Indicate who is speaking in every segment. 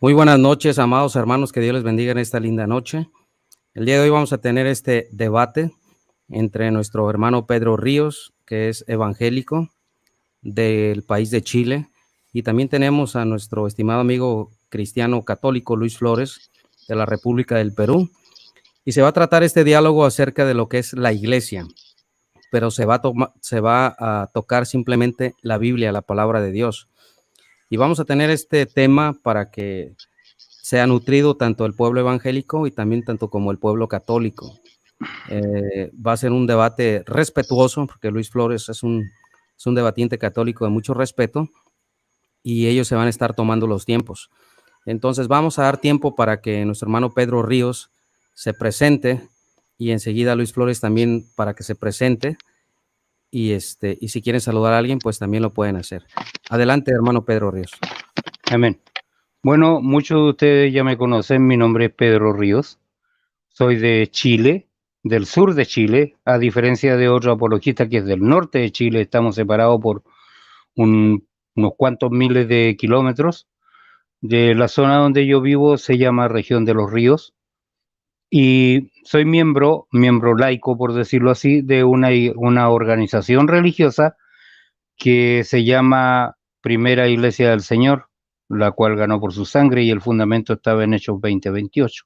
Speaker 1: Muy buenas noches, amados hermanos, que Dios les bendiga en esta linda noche. El día de hoy vamos a tener este debate entre nuestro hermano Pedro Ríos, que es evangélico del país de Chile, y también tenemos a nuestro estimado amigo cristiano católico Luis Flores, de la República del Perú, y se va a tratar este diálogo acerca de lo que es la iglesia, pero se va a tocar simplemente la Biblia, la palabra de Dios. Y vamos a tener este tema para que sea nutrido tanto el pueblo evangélico y también tanto como el pueblo católico. Va a ser un debate respetuoso, porque Luis Flores es un debatiente católico de mucho respeto, y ellos se van a estar tomando los tiempos. Entonces vamos a dar tiempo para que nuestro hermano Pedro Ríos se presente, y enseguida Luis Flores también para que se presente, y si quieren saludar a alguien, pues también lo pueden hacer. Adelante, hermano Pedro Ríos.
Speaker 2: Amén. Bueno, muchos de ustedes ya me conocen, mi nombre es Pedro Ríos, soy de Chile, del sur de Chile, a diferencia de otro apologista que es del norte de Chile, estamos separados por unos cuantos miles de kilómetros. De la zona donde yo vivo se llama Región de los Ríos, y soy miembro laico, por decirlo así, de una organización religiosa que se llama Primera Iglesia del Señor, la cual ganó por su sangre, y el fundamento estaba en Hechos 20:28.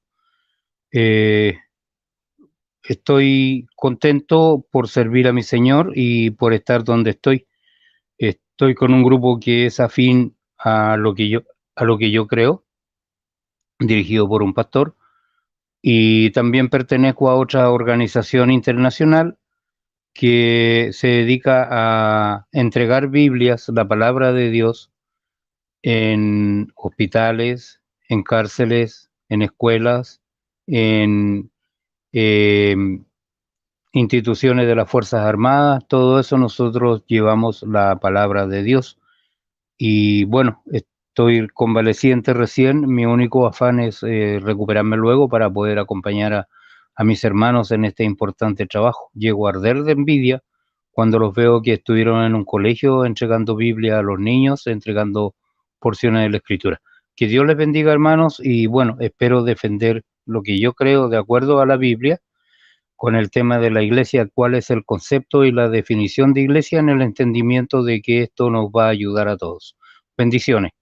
Speaker 2: Estoy contento por servir a mi Señor y por estar donde estoy. Estoy con un grupo que es afín a lo que yo creo, dirigido por un pastor, y también pertenezco a otra organización internacional que se dedica a entregar Biblias, la palabra de Dios, en hospitales, en cárceles, en escuelas, en instituciones de las Fuerzas Armadas. Todo eso nosotros llevamos la palabra de Dios. Y bueno, estoy convaleciente recién, mi único afán es recuperarme luego para poder acompañar a mis hermanos en este importante trabajo. Llego a arder de envidia cuando los veo que estuvieron en un colegio entregando Biblia a los niños, entregando porciones de la Escritura. Que Dios les bendiga, hermanos, y bueno, espero defender lo que yo creo de acuerdo a la Biblia, con el tema de la iglesia, cuál es el concepto y la definición de iglesia, en el entendimiento de que esto nos va a ayudar a todos. Bendiciones.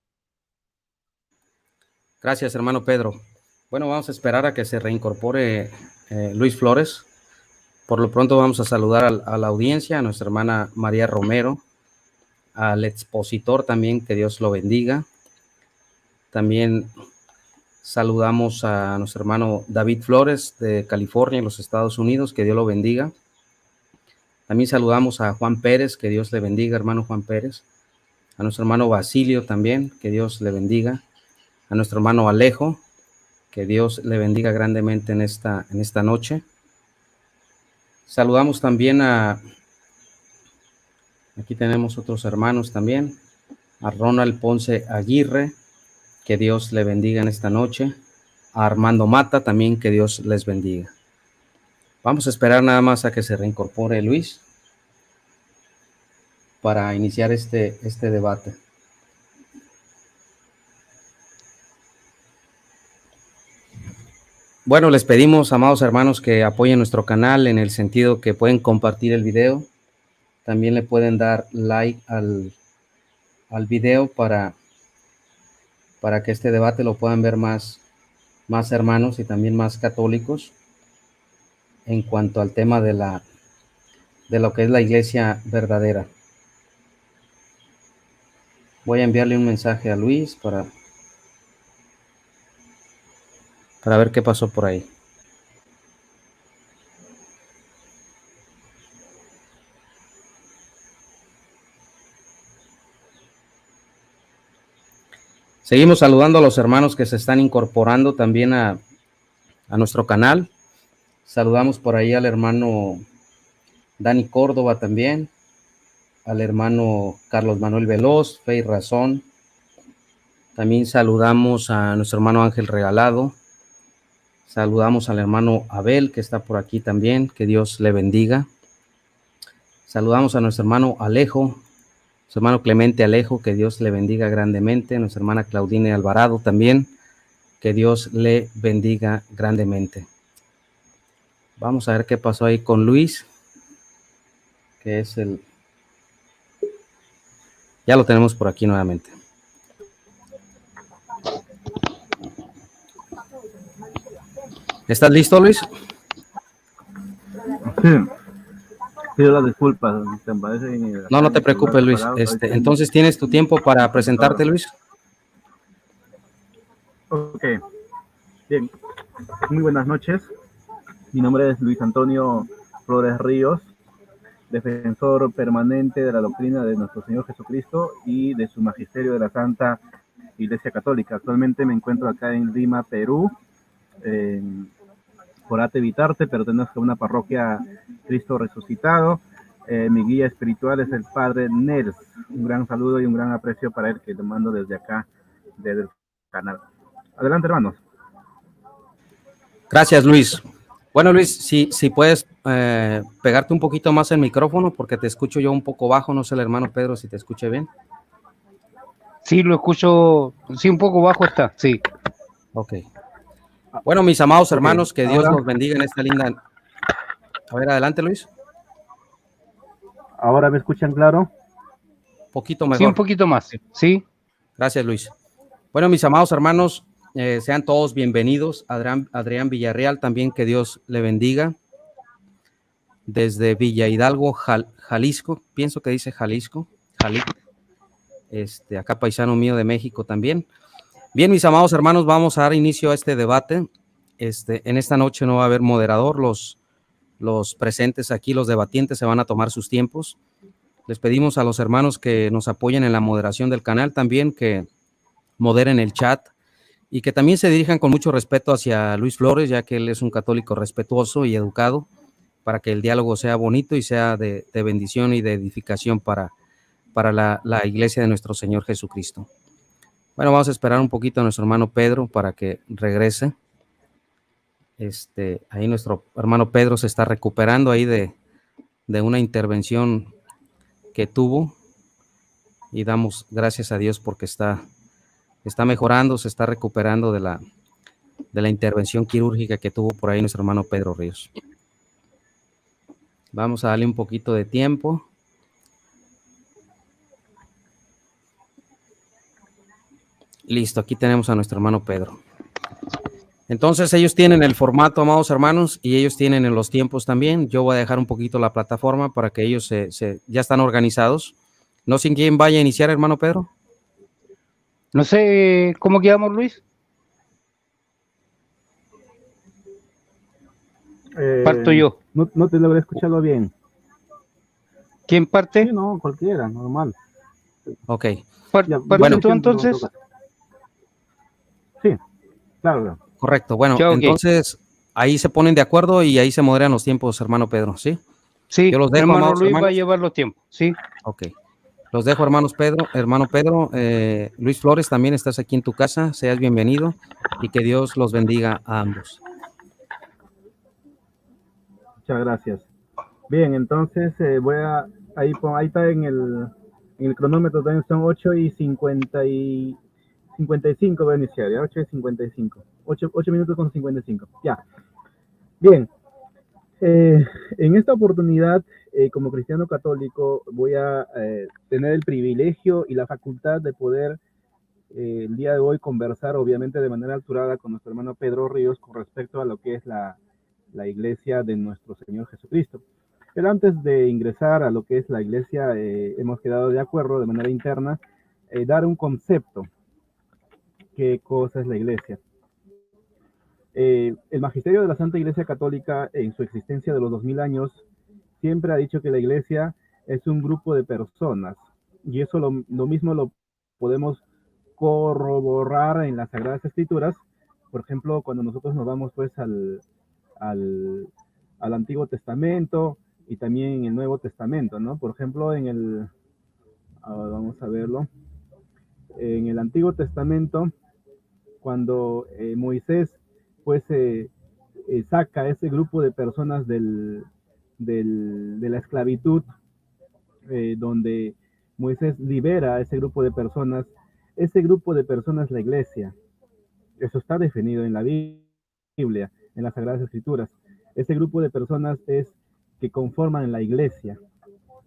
Speaker 1: Gracias, hermano Pedro. Bueno, vamos a esperar a que se reincorpore Luis Flores. Por lo pronto vamos a saludar a la audiencia, a nuestra hermana María Romero, al expositor también, que Dios lo bendiga. También saludamos a nuestro hermano David Flores de California, en los Estados Unidos, que Dios lo bendiga. También saludamos a Juan Pérez, que Dios le bendiga, hermano Juan Pérez. A nuestro hermano Basilio también, que Dios le bendiga. A nuestro hermano Alejo, que Dios le bendiga grandemente en esta noche. Saludamos también aquí tenemos otros hermanos también, a Ronald Ponce Aguirre, que Dios le bendiga en esta noche. A Armando Mata también, que Dios les bendiga. Vamos a esperar nada más a que se reincorpore Luis para iniciar este debate. Bueno, les pedimos, amados hermanos, que apoyen nuestro canal en el sentido que pueden compartir el video. También le pueden dar like al video para que este debate lo puedan ver más hermanos y también más católicos en cuanto al tema de lo que es la iglesia verdadera. Voy a enviarle un mensaje a Luis para ver qué pasó por ahí. Seguimos saludando a los hermanos que se están incorporando también a nuestro canal. Saludamos por ahí al hermano Dani Córdoba también, al hermano Carlos Manuel Veloz, Fe y Razón. También saludamos a nuestro hermano Ángel Regalado. Saludamos al hermano Abel, que está por aquí también, que Dios le bendiga. Saludamos a nuestro hermano Alejo, su hermano Clemente Alejo, que Dios le bendiga grandemente. Nuestra hermana Claudine Alvarado también, Que Dios le bendiga grandemente. Vamos a ver qué pasó ahí con Luis, que es el... Ya lo tenemos por aquí nuevamente. ¿Estás listo, Luis?
Speaker 3: Sí. Pido las disculpas.
Speaker 1: No te preocupes, Luis. Entonces tienes tu tiempo para presentarte, Luis.
Speaker 3: Ok. Bien. Muy buenas noches. Mi nombre es Luis Antonio Flores Ríos, defensor permanente de la doctrina de nuestro Señor Jesucristo y de su magisterio de la Santa Iglesia Católica. Actualmente me encuentro acá en Lima, Perú, por Ate Vitarte, pertenezco a una parroquia Cristo Resucitado. Mi guía espiritual es el Padre Nels. Un gran saludo y un gran aprecio para él, que le mando desde acá, desde el canal. Adelante, hermanos.
Speaker 1: Gracias, Luis. Bueno, Luis, si puedes pegarte un poquito más el micrófono, porque te escucho yo un poco bajo. No sé el hermano Pedro si te escuche bien.
Speaker 2: Sí, lo escucho, sí, un poco bajo está, sí.
Speaker 1: Ok. Bueno, mis amados hermanos, que Dios los bendiga en esta linda... A ver, adelante, Luis.
Speaker 3: ¿Ahora me escuchan claro?
Speaker 1: Poquito mejor.
Speaker 2: Sí, un poquito más, sí.
Speaker 1: Gracias, Luis. Bueno, mis amados hermanos, sean todos bienvenidos. Adrián Villarreal, también que Dios le bendiga. Desde Villa Hidalgo, Jalisco, pienso que dice Jalisco. Acá paisano mío de México también. Bien, mis amados hermanos, vamos a dar inicio a este debate. En esta noche no va a haber moderador. Los presentes aquí, los debatientes, se van a tomar sus tiempos. Les pedimos a los hermanos que nos apoyen en la moderación del canal, también que moderen el chat y que también se dirijan con mucho respeto hacia Luis Flores, ya que él es un católico respetuoso y educado, para que el diálogo sea bonito y sea de bendición y de edificación para la iglesia de nuestro Señor Jesucristo. Bueno, vamos a esperar un poquito a nuestro hermano Pedro para que regrese. Ahí nuestro hermano Pedro se está recuperando ahí de una intervención que tuvo, y damos gracias a Dios porque está mejorando, se está recuperando de la intervención quirúrgica que tuvo por ahí nuestro hermano Pedro Ríos. Vamos a darle un poquito de tiempo. Listo, aquí tenemos a nuestro hermano Pedro. Entonces ellos tienen el formato, amados hermanos, y ellos tienen en los tiempos también. Yo voy a dejar un poquito la plataforma para que ellos ya están organizados. No sé quién vaya a iniciar, hermano Pedro.
Speaker 2: No sé cómo quedamos, Luis. Parto yo.
Speaker 3: No te logré escucharlo bien.
Speaker 2: ¿Quién parte?
Speaker 3: Sí, no, cualquiera, normal.
Speaker 1: Ok.
Speaker 2: Bueno, tú entonces.
Speaker 3: Sí, claro.
Speaker 1: Correcto. Bueno,
Speaker 2: ya, okay.
Speaker 1: Entonces ahí se ponen de acuerdo y ahí se moderan los tiempos, hermano Pedro, ¿sí?
Speaker 2: Sí,
Speaker 1: yo los dejo,
Speaker 2: hermano Luis
Speaker 1: hermanos.
Speaker 2: va a llevar los tiempos, sí.
Speaker 1: Ok. Los dejo, hermano Pedro. Luis Flores, también estás aquí en tu casa, seas bienvenido y que Dios los bendiga a ambos.
Speaker 3: Muchas gracias. Bien, entonces ahí está en el cronómetro, también son 8:55 voy a iniciar, ya, 8:55. 8 minutos con 55, ya. Bien, en esta oportunidad, como cristiano católico, voy a tener el privilegio y la facultad de poder el día de hoy conversar, obviamente de manera alturada, con nuestro hermano Pedro Ríos con respecto a lo que es la iglesia de nuestro Señor Jesucristo. Pero antes de ingresar a lo que es la iglesia, hemos quedado de acuerdo de manera interna, dar un concepto. ¿Qué cosa es la iglesia? El magisterio de la Santa Iglesia Católica, en su existencia de los 2000 años, siempre ha dicho que la iglesia es un grupo de personas, y eso lo mismo lo podemos corroborar en las Sagradas Escrituras. Por ejemplo, cuando nosotros nos vamos pues al Antiguo Testamento y también en el Nuevo Testamento, ¿no? Por ejemplo, vamos a verlo, en el Antiguo Testamento, cuando Moisés pues saca a ese grupo de personas de la esclavitud, donde Moisés libera a ese grupo de personas, la iglesia. Eso está definido en la Biblia, en las Sagradas Escrituras. Ese grupo de personas es que conforman la iglesia.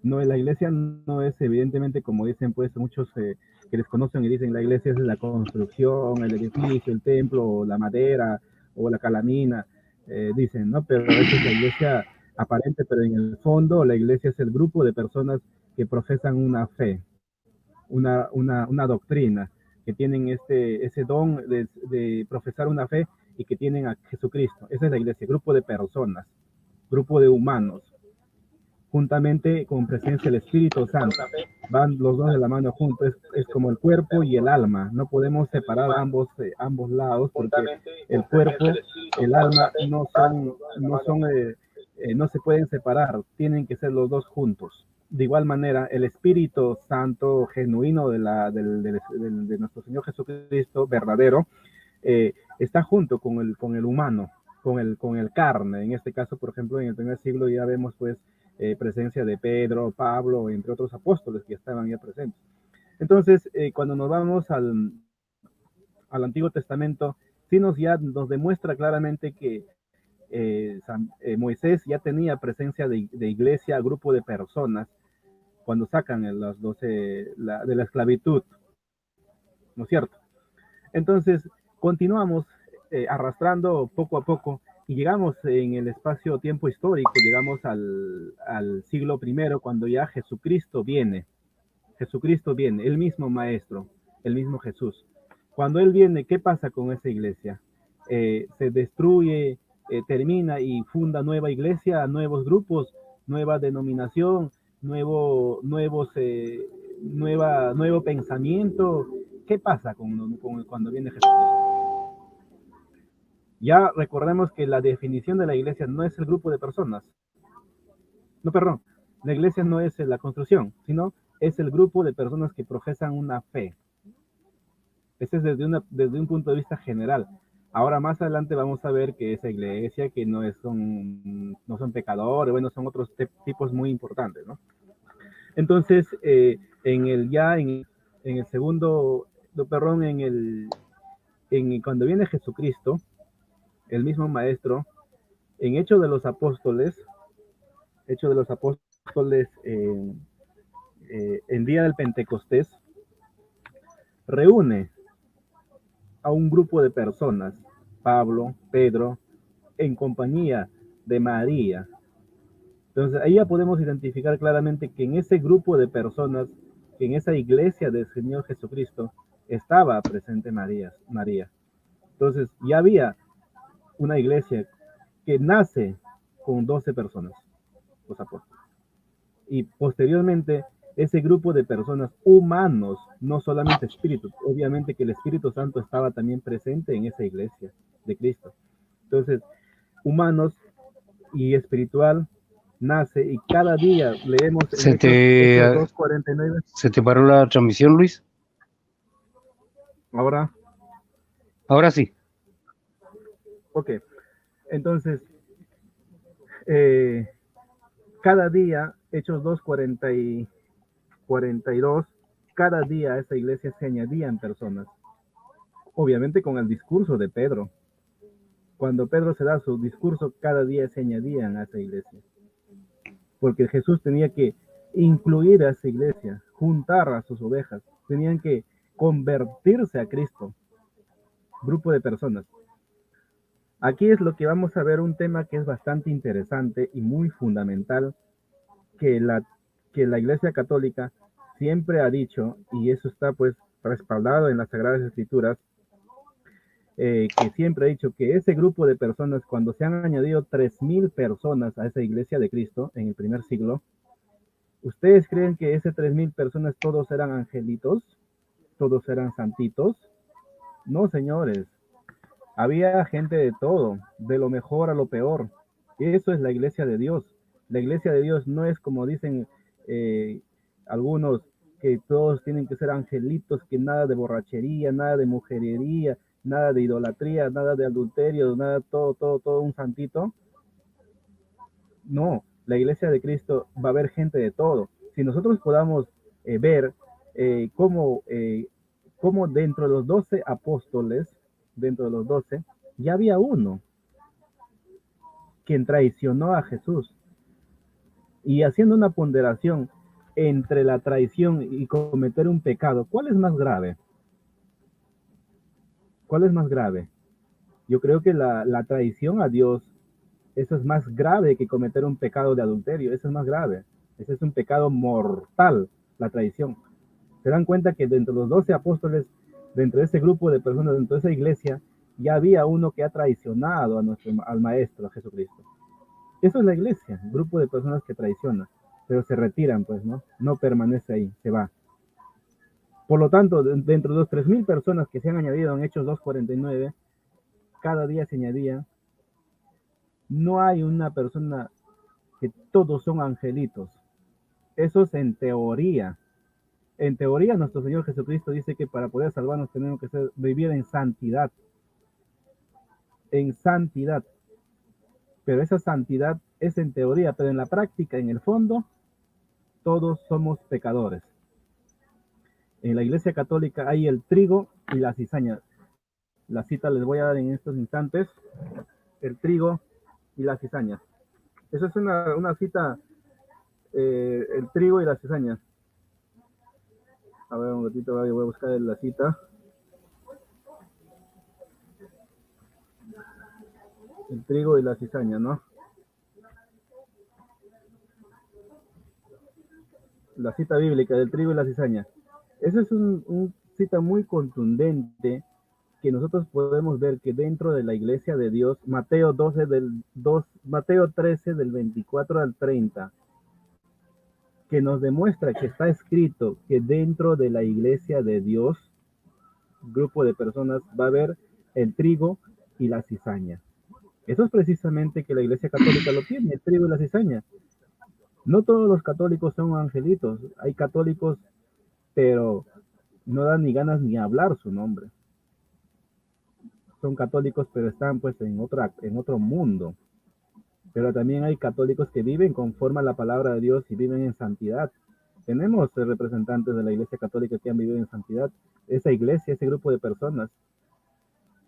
Speaker 3: No, la iglesia no es evidentemente como dicen pues muchos que desconocen y dicen la iglesia es la construcción, el edificio, el templo, la madera o la calamina, dicen, ¿no? Pero esa es la iglesia aparente, pero en el fondo la iglesia es el grupo de personas que profesan una fe, una doctrina, que tienen ese don de profesar una fe y que tienen a Jesucristo. Esa es la iglesia, grupo de personas, grupo de humanos, juntamente con presencia del Espíritu Santo. Van los dos de la mano juntos, es como el cuerpo y el alma. No podemos separar ambos lados porque el cuerpo, el alma no se pueden separar, tienen que ser los dos juntos. De igual manera, el Espíritu Santo genuino de nuestro Señor Jesucristo, verdadero, está junto con el humano, con el carne. En este caso, por ejemplo, en el primer siglo ya vemos pues presencia de Pedro, Pablo, entre otros apóstoles que estaban ya presentes. Entonces, cuando nos vamos al Antiguo Testamento, sí ya nos demuestra claramente que Moisés ya tenía presencia de iglesia, grupo de personas, cuando sacan los 12 de la esclavitud, ¿no es cierto? Entonces, continuamos arrastrando poco a poco y llegamos en el espacio-tiempo histórico, llegamos al siglo I, cuando ya Jesucristo viene, el mismo Maestro, el mismo Jesús. Cuando Él viene, ¿qué pasa con esa iglesia? Se destruye, termina y funda nueva iglesia, nuevos grupos, nueva denominación, nuevo pensamiento. ¿Qué pasa cuando viene Jesucristo? Ya recordemos que la definición de la iglesia no es el grupo de personas. No, perdón. La iglesia no es la construcción, sino es el grupo de personas que profesan una fe. Ese es desde un punto de vista general. Ahora más adelante vamos a ver que esa iglesia que no son pecadores, bueno, son otros tipos muy importantes, ¿no? Entonces, en el segundo, perdón, cuando viene Jesucristo, el mismo Maestro, en Hechos de los Apóstoles, el día del Pentecostés, reúne a un grupo de personas, Pablo, Pedro, en compañía de María. Entonces, ahí ya podemos identificar claramente que en ese grupo de personas, que en esa iglesia del Señor Jesucristo, estaba presente María. Entonces, ya había una iglesia que nace con 12 personas, los apóstoles. Y posteriormente, ese grupo de personas humanos, no solamente espíritus, obviamente que el Espíritu Santo estaba también presente en esa iglesia de Cristo. Entonces, humanos y espiritual nace y cada día leemos en Hechos 2:49.
Speaker 2: ¿Se te paró la transmisión, Luis?
Speaker 3: Ahora
Speaker 2: sí.
Speaker 3: Ok. Entonces, cada día, Hechos 2:42, cada día a esa iglesia se añadían personas. Obviamente con el discurso de Pedro. Cuando Pedro se da su discurso, cada día se añadían a esa iglesia. Porque Jesús tenía que incluir a esa iglesia, juntar a sus ovejas, tenían que convertirse a Cristo. Grupo de personas. Aquí es lo que vamos a ver, un tema que es bastante interesante y muy fundamental, que la Iglesia Católica siempre ha dicho, y eso está pues respaldado en las Sagradas Escrituras, que siempre ha dicho que ese grupo de personas, cuando se han añadido 3,000 personas a esa iglesia de Cristo en el primer siglo, ¿ustedes creen que esas 3,000 personas todos eran angelitos? ¿Todos eran santitos? No, señores. Había gente de todo, de lo mejor a lo peor. Eso es la iglesia de Dios. La iglesia de Dios no es como dicen algunos, que todos tienen que ser angelitos, que nada de borrachería, nada de mujerería, nada de idolatría, nada de adulterio, nada, todo un santito. No, la iglesia de Cristo va a haber gente de todo. Si nosotros podamos ver cómo dentro de los 12 apóstoles, dentro de los 12, ya había uno quien traicionó a Jesús. Y haciendo una ponderación entre la traición y cometer un pecado, ¿cuál es más grave? ¿Cuál es más grave? Yo creo que la traición a Dios, eso es más grave que cometer un pecado de adulterio, eso es más grave. Ese es un pecado mortal, la traición. Se dan cuenta que dentro de los 12 apóstoles, dentro de ese grupo de personas, dentro de esa iglesia, ya había uno que ha traicionado al Maestro, a Jesucristo. Eso es la iglesia, un grupo de personas que traicionan, pero se retiran, pues, ¿no? No permanece ahí, se va. Por lo tanto, dentro de los 3,000 personas que se han añadido en Hechos 2:49, cada día se añadía, no hay una persona que todos son angelitos. Eso es en teoría. En teoría, nuestro Señor Jesucristo dice que para poder salvarnos tenemos que vivir en santidad. En santidad. Pero esa santidad es en teoría, pero en la práctica, en el fondo, todos somos pecadores. En la Iglesia Católica hay el trigo y la cizaña. La cita les voy a dar en estos instantes. El trigo y la cizaña. Esa es una cita, el trigo y la cizaña. A ver, un ratito, voy a buscar la cita. El trigo y la cizaña, ¿no? La cita bíblica del trigo y la cizaña. Esa es una cita muy contundente que nosotros podemos ver que dentro de la iglesia de Dios, Mateo 13 del 24 al 30, que nos demuestra que está escrito que dentro de la iglesia de Dios, grupo de personas, va a haber el trigo y la cizaña. Eso es precisamente que la iglesia católica lo tiene, el trigo y la cizaña. No todos los católicos son angelitos, hay católicos, pero no dan ni ganas ni hablar su nombre. Son católicos, pero están pues en otro mundo. Pero también hay católicos que viven conforme a la palabra de Dios y viven en santidad. Tenemos representantes de la iglesia católica que han vivido en santidad. Esa iglesia, ese grupo de personas.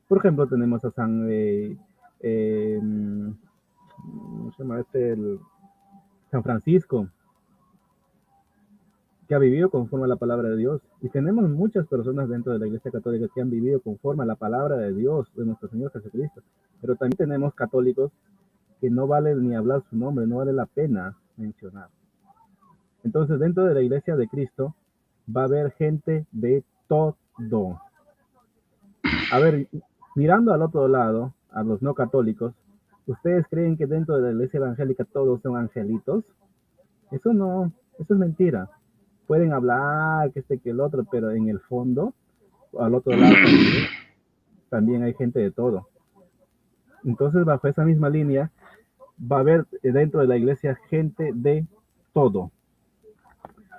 Speaker 3: Por ejemplo, tenemos a ¿cómo se llama San Francisco, que ha vivido conforme a la palabra de Dios. Y tenemos muchas personas dentro de la iglesia católica que han vivido conforme a la palabra de Dios, de nuestro Señor Jesucristo. Pero también tenemos católicos que no vale ni hablar su nombre, no vale la pena mencionar. Entonces, dentro de la iglesia de Cristo va a haber gente de todo. A ver, mirando al otro lado, a los no católicos, ¿ustedes creen que dentro de la iglesia evangélica todos son angelitos? Eso no, eso es mentira. Pueden hablar, que que el otro, pero en el fondo, al otro lado también hay gente de todo. Entonces, bajo esa misma línea, va a haber dentro de la iglesia gente de todo.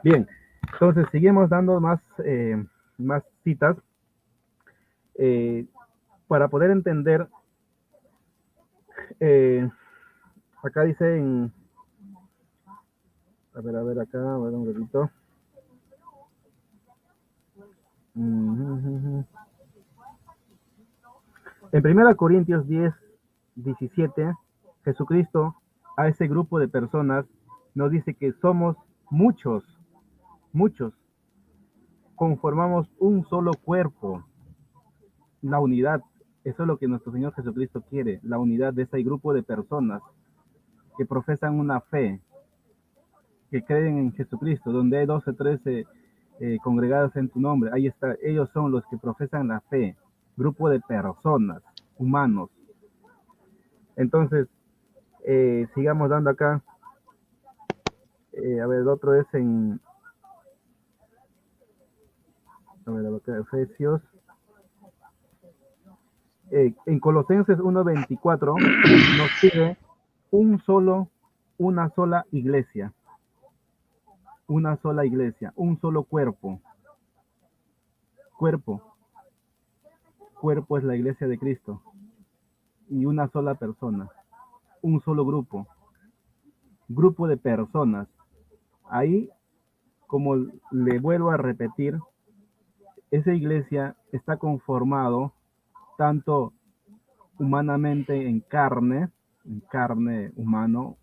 Speaker 3: Bien, entonces seguimos dando más citas para poder entender. Acá dice a ver acá, a ver un ratito. En 1 Corintios 10:17, Jesucristo a ese grupo de personas nos dice que somos muchos, conformamos un solo cuerpo, la unidad. Eso es lo que nuestro Señor Jesucristo quiere, la unidad de ese grupo de personas que profesan una fe, que creen en Jesucristo, donde hay 12, 13 congregados en tu nombre. Ahí está, ellos son los que profesan la fe, grupo de personas, humanos. Entonces, sigamos dando acá. A ver, el otro es en acá, Efesios. En Colosenses 1:24 nos pide una sola iglesia, un solo cuerpo. Cuerpo es la iglesia de Cristo y una sola persona, un solo grupo de personas. Ahí, como le vuelvo a repetir, esa iglesia está conformado tanto humanamente en carne humano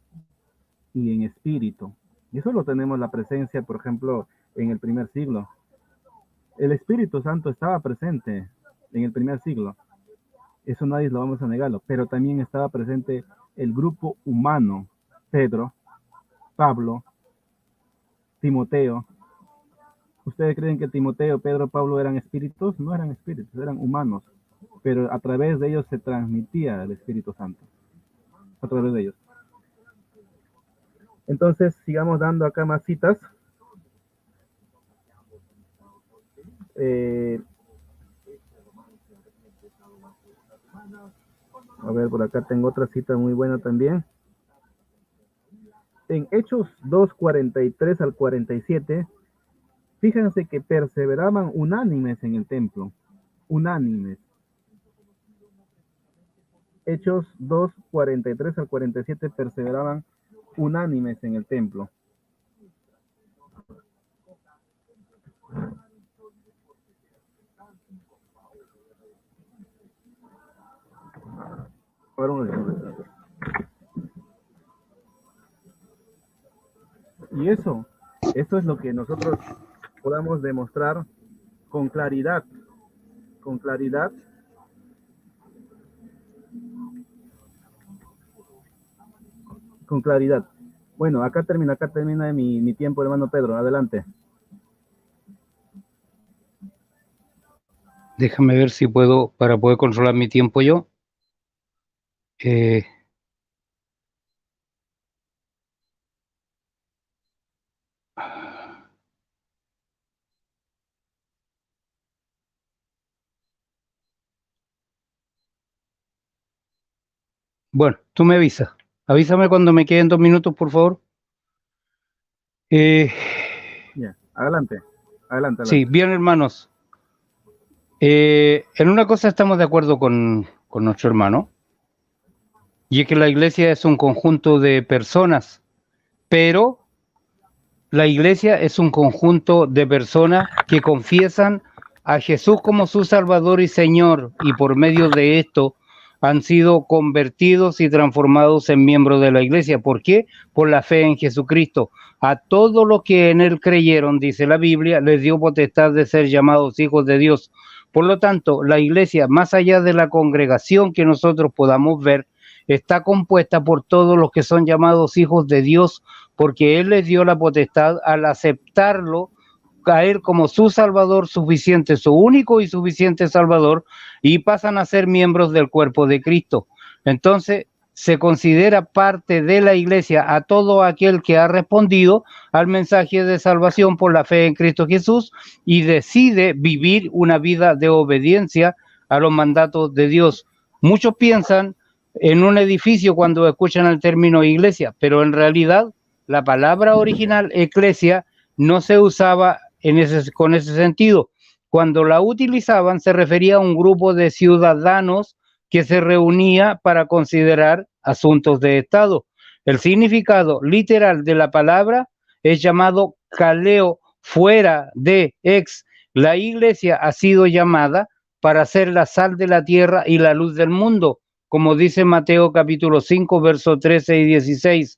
Speaker 3: y en espíritu. Y eso lo tenemos la presencia, por ejemplo, en el primer siglo. El Espíritu Santo estaba presente en el primer siglo. Eso nadie lo vamos a negarlo. Pero también estaba presente el grupo humano. Pedro, Pablo, Timoteo. ¿Ustedes creen que Timoteo, Pedro, Pablo eran espíritus? No eran espíritus, eran humanos. Pero a través de ellos se transmitía el Espíritu Santo. A través de ellos. Entonces, sigamos dando acá más citas. A ver, por acá tengo otra cita muy buena también. En Hechos 2, 43 al 47, fíjense que perseveraban unánimes en el templo. Unánimes. Hechos 2, 43 al 47, perseveraban unánimes en el templo. Y eso es lo que nosotros podamos demostrar con claridad, con claridad. Con claridad. Bueno, acá termina mi tiempo, hermano Pedro. Adelante.
Speaker 2: Déjame ver si puedo, para poder controlar mi tiempo yo. Bueno, tú me avisas. Avísame cuando me queden 2 minutos, por favor.
Speaker 3: Ya, adelante. Adelante.
Speaker 2: Sí, bien, hermanos. En una cosa estamos de acuerdo con nuestro hermano, y es que la iglesia es un conjunto de personas, pero la iglesia es un conjunto de personas que confiesan a Jesús como su Salvador y Señor, y por medio de esto han sido convertidos y transformados en miembros de la iglesia. ¿Por qué? Por la fe en Jesucristo. A todos los que en Él creyeron, dice la Biblia, les dio potestad de ser llamados hijos de Dios. Por lo tanto, la iglesia, más allá de la congregación que nosotros podamos ver, está compuesta por todos los que son llamados hijos de Dios, porque Él les dio la potestad al aceptarlo a Él como su Salvador suficiente, su único y suficiente Salvador, y pasan a ser miembros del cuerpo de Cristo. Entonces, se considera parte de la iglesia a todo aquel que ha respondido al mensaje de salvación por la fe en Cristo Jesús y decide vivir una vida de obediencia a los mandatos de Dios. Muchos piensan en un edificio cuando escuchan el término iglesia, pero en realidad la palabra original eclesia no se usaba con ese sentido. Cuando la utilizaban se refería a un grupo de ciudadanos que se reunía para considerar asuntos de Estado. El significado literal de la palabra es llamado kaleo, fuera de, ex. La iglesia ha sido llamada para ser la sal de la tierra y la luz del mundo, como dice Mateo capítulo 5, versos 13 y 16.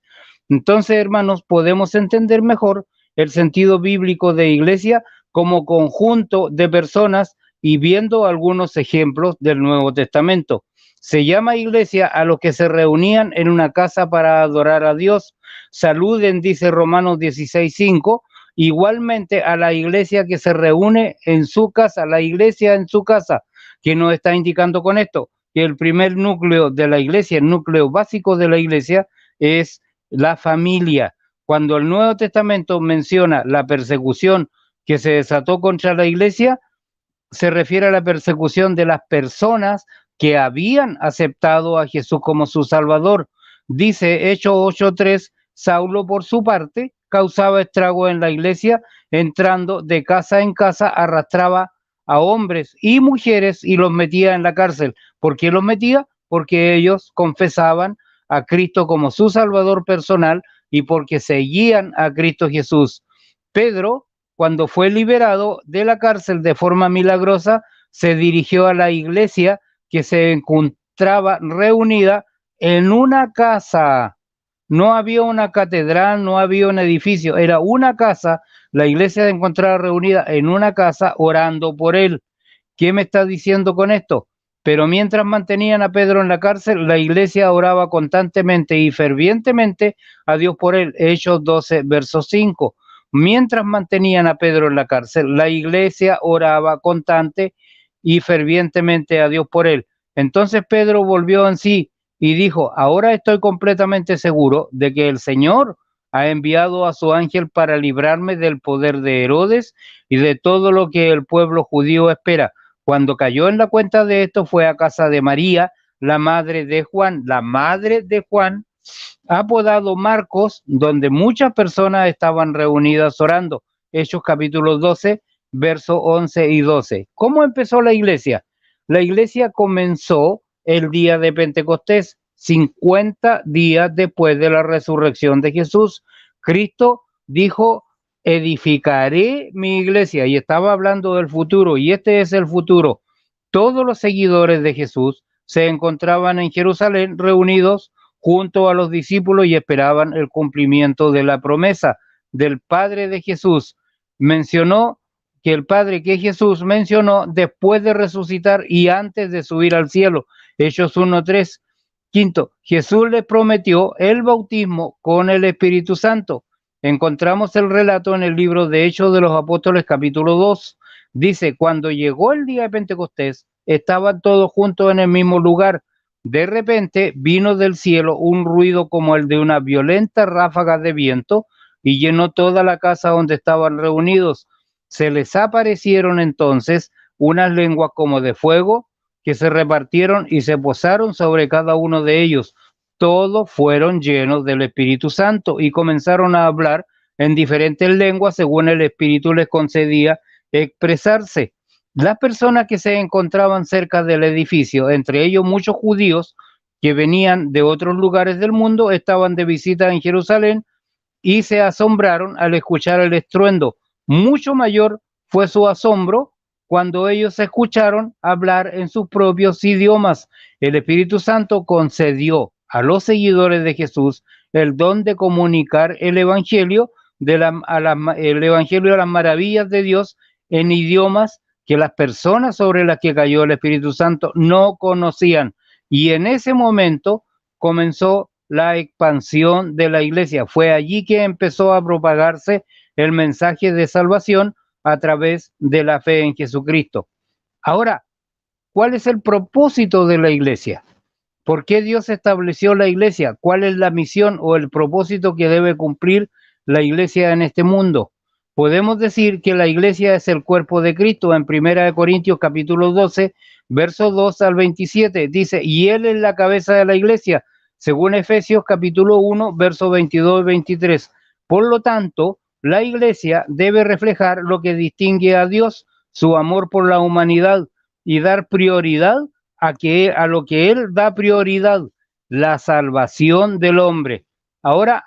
Speaker 2: Entonces, hermanos, podemos entender mejor el sentido bíblico de iglesia como conjunto de personas y viendo algunos ejemplos del Nuevo Testamento. Se llama iglesia a los que se reunían en una casa para adorar a Dios. Saluden, dice Romanos 16:5, igualmente a la iglesia que se reúne en su casa, la iglesia en su casa. ¿Qué nos está indicando con esto? Que el primer núcleo de la iglesia, el núcleo básico de la iglesia, es la familia. Cuando el Nuevo Testamento menciona la persecución que se desató contra la iglesia, se refiere a la persecución de las personas que habían aceptado a Jesús como su Salvador. Dice Hechos 8:3, Saulo por su parte causaba estrago en la iglesia, entrando de casa en casa, arrastraba a hombres y mujeres y los metía en la cárcel. ¿Por qué los metía? Porque ellos confesaban a Cristo como su Salvador personal y porque seguían a Cristo Jesús. Pedro, cuando fue liberado de la cárcel de forma milagrosa, se dirigió a la iglesia que se encontraba reunida en una casa. No había una catedral, no había un edificio, era una casa. La iglesia se encontraba reunida en una casa orando por él. ¿Qué me está diciendo con esto? Pero mientras mantenían a Pedro en la cárcel, la iglesia oraba constantemente y fervientemente a Dios por él. Hechos 12, verso 5. Mientras mantenían a Pedro en la cárcel, la iglesia oraba constante y fervientemente a Dios por él. Entonces Pedro volvió en sí y dijo: ahora estoy completamente seguro de que el Señor ha enviado a su ángel para librarme del poder de Herodes y de todo lo que el pueblo judío espera. Cuando cayó en la cuenta de esto, fue a casa de María, la madre de Juan, apodado Marcos, donde muchas personas estaban reunidas orando. Hechos capítulo 12, versos 11 y 12. ¿Cómo empezó la iglesia? La iglesia comenzó el día de Pentecostés, 50 días después de la resurrección de Jesús. Cristo dijo: edificaré mi iglesia, y estaba hablando del futuro, y este es el futuro. Todos los seguidores de Jesús se encontraban en Jerusalén reunidos junto a los discípulos y esperaban el cumplimiento de la promesa del Padre de Jesús. Mencionó que el Padre que Jesús mencionó después de resucitar y antes de subir al cielo. Hechos 1:3. Quinto, Jesús les prometió el bautismo con el Espíritu Santo. Encontramos el relato en el libro de Hechos de los Apóstoles capítulo 2. Dice: cuando llegó el día de Pentecostés, estaban todos juntos en el mismo lugar. De repente vino del cielo un ruido como el de una violenta ráfaga de viento y llenó toda la casa donde estaban reunidos. Se les aparecieron entonces unas lenguas como de fuego que se repartieron y se posaron sobre cada uno de ellos. Todos fueron llenos del Espíritu Santo y comenzaron a hablar en diferentes lenguas según el Espíritu les concedía expresarse. Las personas que se encontraban cerca del edificio, entre ellos muchos judíos que venían de otros lugares del mundo, estaban de visita en Jerusalén y se asombraron al escuchar el estruendo. Mucho mayor fue su asombro cuando ellos escucharon hablar en sus propios idiomas. El Espíritu Santo concedió a los seguidores de Jesús el don de comunicar el Evangelio el Evangelio de las maravillas de Dios en idiomas que las personas sobre las que cayó el Espíritu Santo no conocían. Y en ese momento comenzó la expansión de la iglesia. Fue allí que empezó a propagarse el mensaje de salvación a través de la fe en Jesucristo. Ahora, ¿cuál es el propósito de la iglesia? ¿Por qué Dios estableció la iglesia? ¿Cuál es la misión o el propósito que debe cumplir la iglesia en este mundo? Podemos decir que la iglesia es el cuerpo de Cristo. En 1 Corintios capítulo 12, versos 2 al 27, dice: y Él es la cabeza de la iglesia, según Efesios capítulo 1, versos 22 y 23. Por lo tanto, la iglesia debe reflejar lo que distingue a Dios, su amor por la humanidad, y dar prioridad a lo que Él da prioridad, la salvación del hombre. Ahora,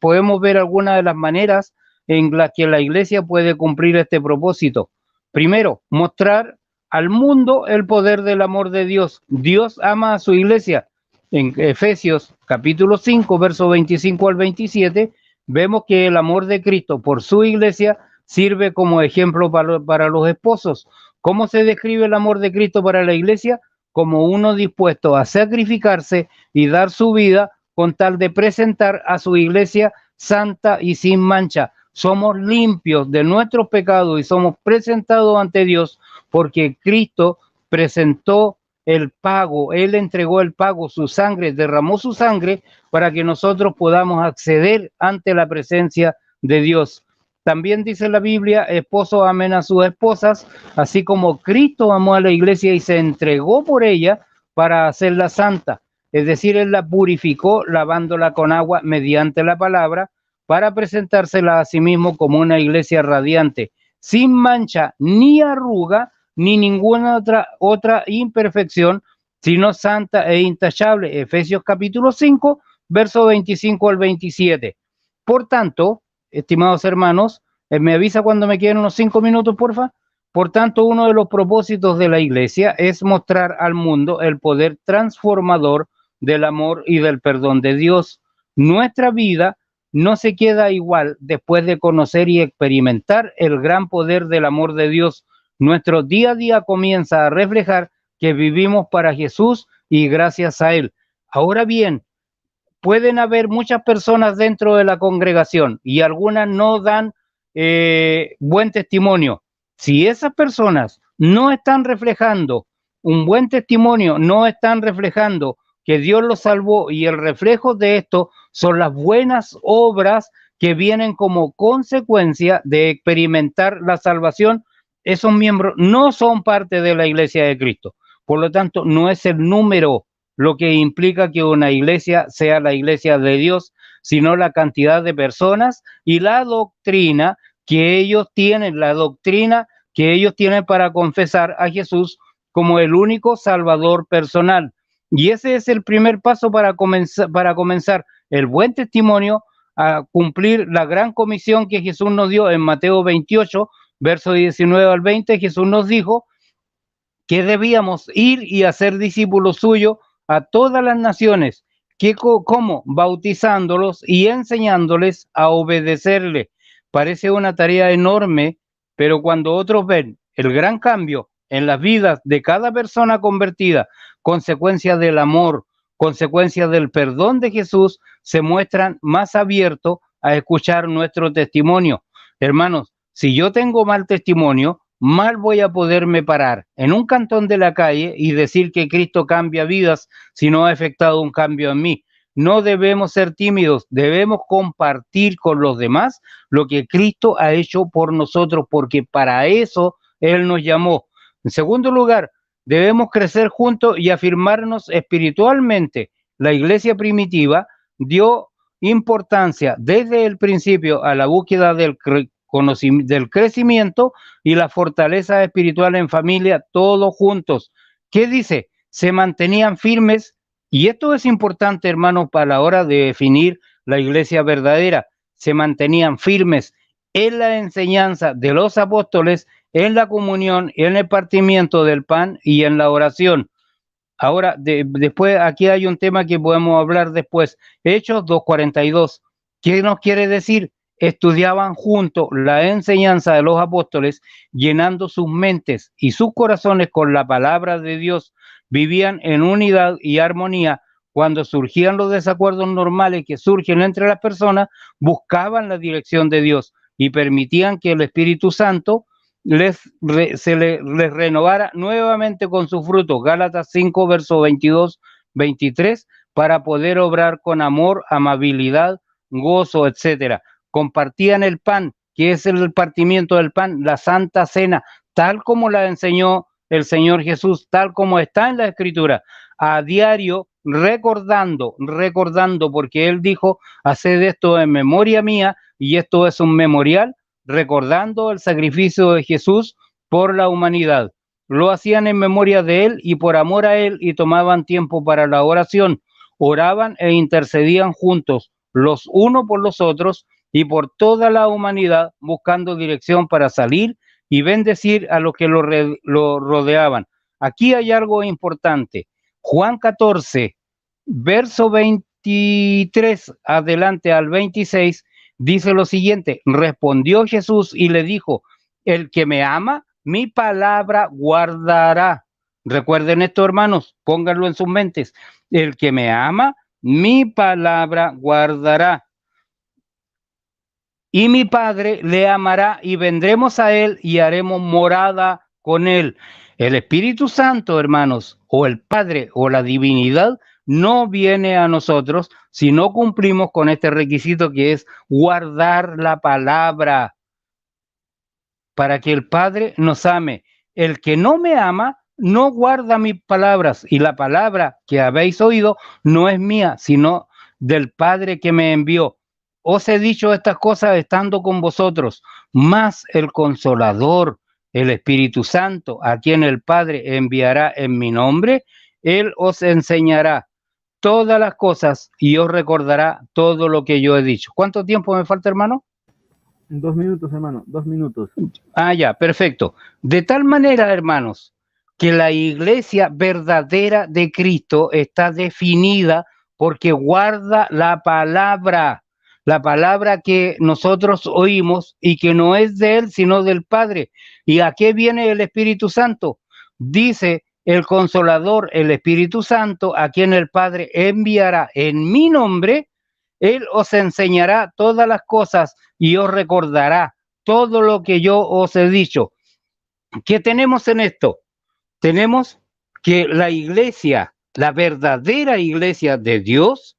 Speaker 2: podemos ver algunas de las maneras en las que la iglesia puede cumplir este propósito. Primero, mostrar al mundo el poder del amor de Dios. Dios ama a su iglesia. En Efesios capítulo 5, versos 25 al 27, vemos que el amor de Cristo por su iglesia sirve como ejemplo para los esposos. ¿Cómo se describe el amor de Cristo para la iglesia? Como uno dispuesto a sacrificarse y dar su vida con tal de presentar a su iglesia santa y sin mancha. Somos limpios de nuestros pecados y somos presentados ante Dios porque Cristo presentó el pago, Él entregó el pago, su sangre, derramó su sangre para que nosotros podamos acceder ante la presencia de Dios. También dice la Biblia: esposos amen a sus esposas, así como Cristo amó a la iglesia y se entregó por ella para hacerla santa. Es decir, Él la purificó lavándola con agua mediante la palabra para presentársela a sí mismo como una iglesia radiante, sin mancha ni arruga, ni ninguna otra imperfección, sino santa e intachable. Efesios capítulo 5, verso 25 al 27. Por tanto, estimados hermanos, me avisa cuando me queden unos 5 minutos, porfa. Por tanto, uno de los propósitos de la iglesia es mostrar al mundo el poder transformador del amor y del perdón de Dios. Nuestra vida no se queda igual después de conocer y experimentar el gran poder del amor de Dios. Nuestro día a día comienza a reflejar que vivimos para Jesús y gracias a Él. Ahora bien, pueden haber muchas personas dentro de la congregación y algunas no dan buen testimonio. Si esas personas no están reflejando un buen testimonio, no están reflejando que Dios los salvó, y el reflejo de esto son las buenas obras que vienen como consecuencia de experimentar la salvación, esos miembros no son parte de la iglesia de Cristo. Por lo tanto, no es el número lo que implica que una iglesia sea la iglesia de Dios, sino la cantidad de personas y la doctrina que ellos tienen, para confesar a Jesús como el único Salvador personal. Y ese es el primer paso para comenzar el buen testimonio, a cumplir la gran comisión que Jesús nos dio en Mateo 28, verso 19 al 20. Jesús nos dijo que debíamos ir y hacer discípulos suyos a todas las naciones, ¿cómo? Bautizándolos y enseñándoles a obedecerle. Parece una tarea enorme, pero cuando otros ven el gran cambio en las vidas de cada persona convertida, consecuencia del amor, consecuencia del perdón de Jesús, se muestran más abiertos a escuchar nuestro testimonio. Hermanos, si yo tengo mal testimonio, mal voy a poderme parar en un cantón de la calle y decir que Cristo cambia vidas si no ha efectuado un cambio en mí. No debemos ser tímidos, debemos compartir con los demás lo que Cristo ha hecho por nosotros, porque para eso Él nos llamó. En segundo lugar, debemos crecer juntos y afirmarnos espiritualmente. La iglesia primitiva dio importancia desde el principio a la búsqueda del crecimiento y la fortaleza espiritual en familia, todos juntos. ¿Qué dice? Se mantenían firmes, y esto es importante, hermanos, para la hora de definir la iglesia verdadera. Se mantenían firmes en la enseñanza de los apóstoles, en la comunión, en el partimiento del pan y en la oración. Ahora, después, aquí hay un tema que podemos hablar después. Hechos 2:42. ¿Qué nos quiere decir? Estudiaban juntos la enseñanza de los apóstoles, llenando sus mentes y sus corazones con la palabra de Dios. Vivían en unidad y armonía. Cuando surgían los desacuerdos normales que surgen entre las personas, buscaban la dirección de Dios y permitían que el Espíritu Santo les renovara nuevamente con su fruto. Gálatas 5, verso 22, 23, para poder obrar con amor, amabilidad, gozo, etcétera. Compartían el pan, que es el partimiento del pan, la Santa Cena, tal como la enseñó el Señor Jesús, tal como está en la Escritura, a diario, recordando, porque Él dijo, haced esto en memoria mía, y esto es un memorial, recordando el sacrificio de Jesús por la humanidad. Lo hacían en memoria de Él y por amor a Él, y tomaban tiempo para la oración. Oraban e intercedían juntos, los unos por los otros y por toda la humanidad, buscando dirección para salir y bendecir a los que lo rodeaban. Aquí hay algo importante. Juan 14, verso 23, adelante al 26, dice lo siguiente: respondió Jesús y le dijo, el que me ama, mi palabra guardará. Recuerden esto, hermanos, pónganlo en sus mentes. El que me ama, mi palabra guardará. Y mi Padre le amará y vendremos a él y haremos morada con él. El Espíritu Santo, hermanos, o el Padre o la divinidad, no viene a nosotros si no cumplimos con este requisito, que es guardar la palabra, para que el Padre nos ame. El que no me ama no guarda mis palabras, y la palabra que habéis oído no es mía, sino del Padre que me envió. Os he dicho estas cosas estando con vosotros, mas el Consolador, el Espíritu Santo, a quien el Padre enviará en mi nombre, Él os enseñará todas las cosas y os recordará todo lo que yo he dicho. ¿Cuánto tiempo me falta, hermano?
Speaker 3: 2 minutos, hermano, 2 minutos.
Speaker 2: Ah, ya, perfecto. De tal manera, hermanos, que la iglesia verdadera de Cristo está definida porque guarda la palabra que nosotros oímos y que no es de Él, sino del Padre. ¿Y a qué viene el Espíritu Santo? Dice el Consolador, el Espíritu Santo, a quien el Padre enviará en mi nombre, Él os enseñará todas las cosas y os recordará todo lo que yo os he dicho. ¿Qué tenemos en esto? Tenemos que la iglesia, la verdadera iglesia de Dios,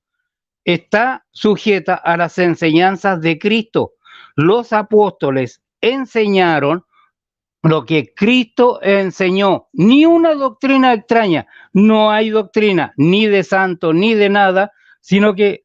Speaker 2: está sujeta a las enseñanzas de Cristo. Los apóstoles enseñaron lo que Cristo enseñó, ni una doctrina extraña. No hay doctrina ni de santo ni de nada, sino que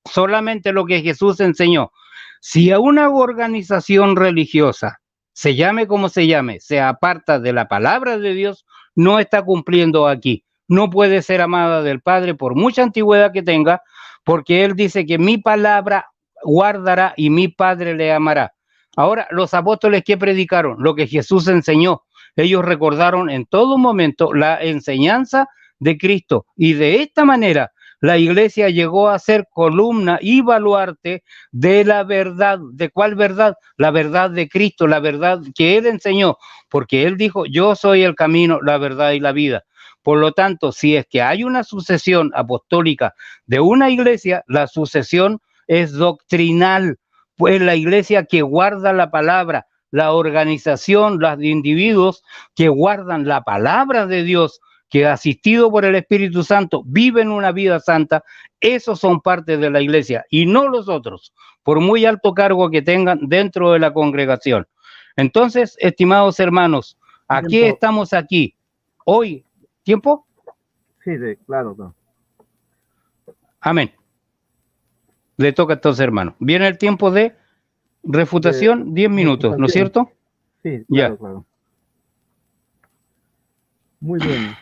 Speaker 2: solamente lo que Jesús enseñó. Si a una organización religiosa, se llame como se llame, se aparta de la palabra de Dios, no está cumpliendo aquí. No puede ser amada del Padre por mucha antigüedad que tenga, porque Él dice que mi palabra guardará y mi Padre le amará. Ahora, los apóstoles, ¿qué predicaron? Lo que Jesús enseñó. Ellos recordaron en todo momento la enseñanza de Cristo y de esta manera la iglesia llegó a ser columna y baluarte de la verdad. ¿De cuál verdad? La verdad de Cristo, la verdad que Él enseñó, porque Él dijo, yo soy el camino, la verdad y la vida. Por lo tanto, si es que hay una sucesión apostólica de una iglesia, la sucesión es doctrinal, pues la iglesia que guarda la palabra, la organización, los individuos que guardan la palabra de Dios, que asistido por el Espíritu Santo viven una vida santa, esos son parte de la iglesia y no los otros, por muy alto cargo que tengan dentro de la congregación. Entonces, estimados hermanos, ¿a qué estamos aquí? Hoy, ¿tiempo?
Speaker 3: Sí, claro. No.
Speaker 2: Amén. Le toca entonces, hermano. Viene el tiempo de refutación, 10 minutos, ¿no es cierto?
Speaker 3: Sí, claro, claro. Muy bien.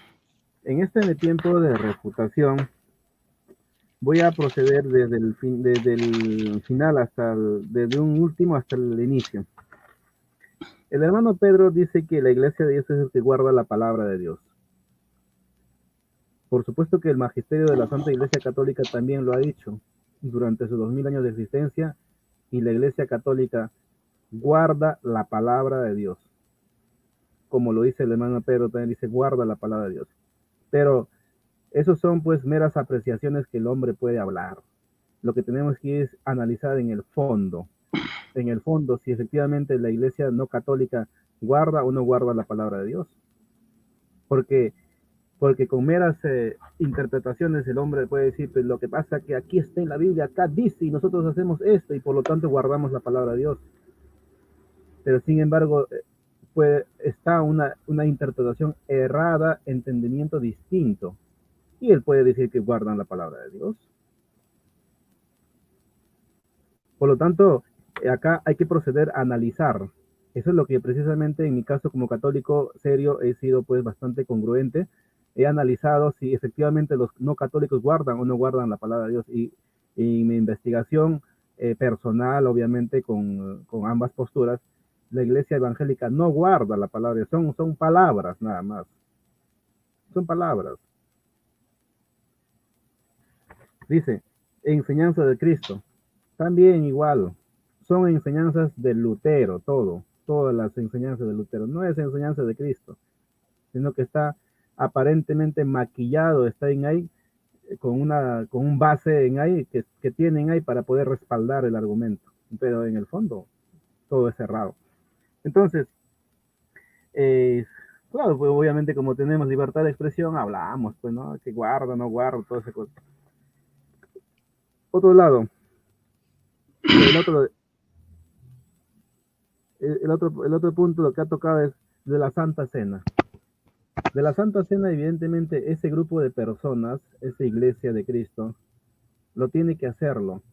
Speaker 3: En este tiempo de refutación voy a proceder desde el final desde un último hasta el inicio. El hermano Pedro dice que la iglesia de Dios es el que guarda la palabra de Dios. Por supuesto que el magisterio de la Santa Iglesia Católica también lo ha dicho durante sus 2000 años de existencia, y la Iglesia Católica guarda la palabra de Dios. Como lo dice el hermano Pedro, también dice guarda la palabra de Dios. Pero esos son pues meras apreciaciones que el hombre puede hablar. Lo que tenemos que es analizar en el fondo. En el fondo, si efectivamente la iglesia no católica guarda o no guarda la palabra de Dios. Porque con meras interpretaciones el hombre puede decir, pues lo que pasa es que aquí está en la Biblia, acá dice, y nosotros hacemos esto, y por lo tanto guardamos la palabra de Dios. Pero sin embargo, pues está una interpretación errada, entendimiento distinto. Y él puede decir que guardan la palabra de Dios. Por lo tanto, acá hay que proceder a analizar. Eso es lo que precisamente en mi caso como católico serio he sido pues bastante congruente. He analizado si efectivamente los no católicos guardan o no guardan la palabra de Dios. Y mi investigación personal, obviamente con ambas posturas, la iglesia evangélica no guarda la palabra de Dios. Son palabras nada más. Son palabras. Dice, enseñanza de Cristo. También igual, son enseñanzas de Lutero, todas las enseñanzas de Lutero. No es enseñanza de Cristo, sino que está aparentemente maquillado, está en ahí, con un base en ahí que tienen ahí para poder respaldar el argumento. Pero en el fondo, todo es cerrado. Entonces, claro, pues obviamente como tenemos libertad de expresión, hablamos, pues, ¿no? Que guardo, no guardo, toda esa cosa. Otro lado, el otro punto lo que ha tocado es de la Santa Cena. De la Santa Cena, evidentemente, ese grupo de personas, esa iglesia de Cristo, lo tiene que hacerlo.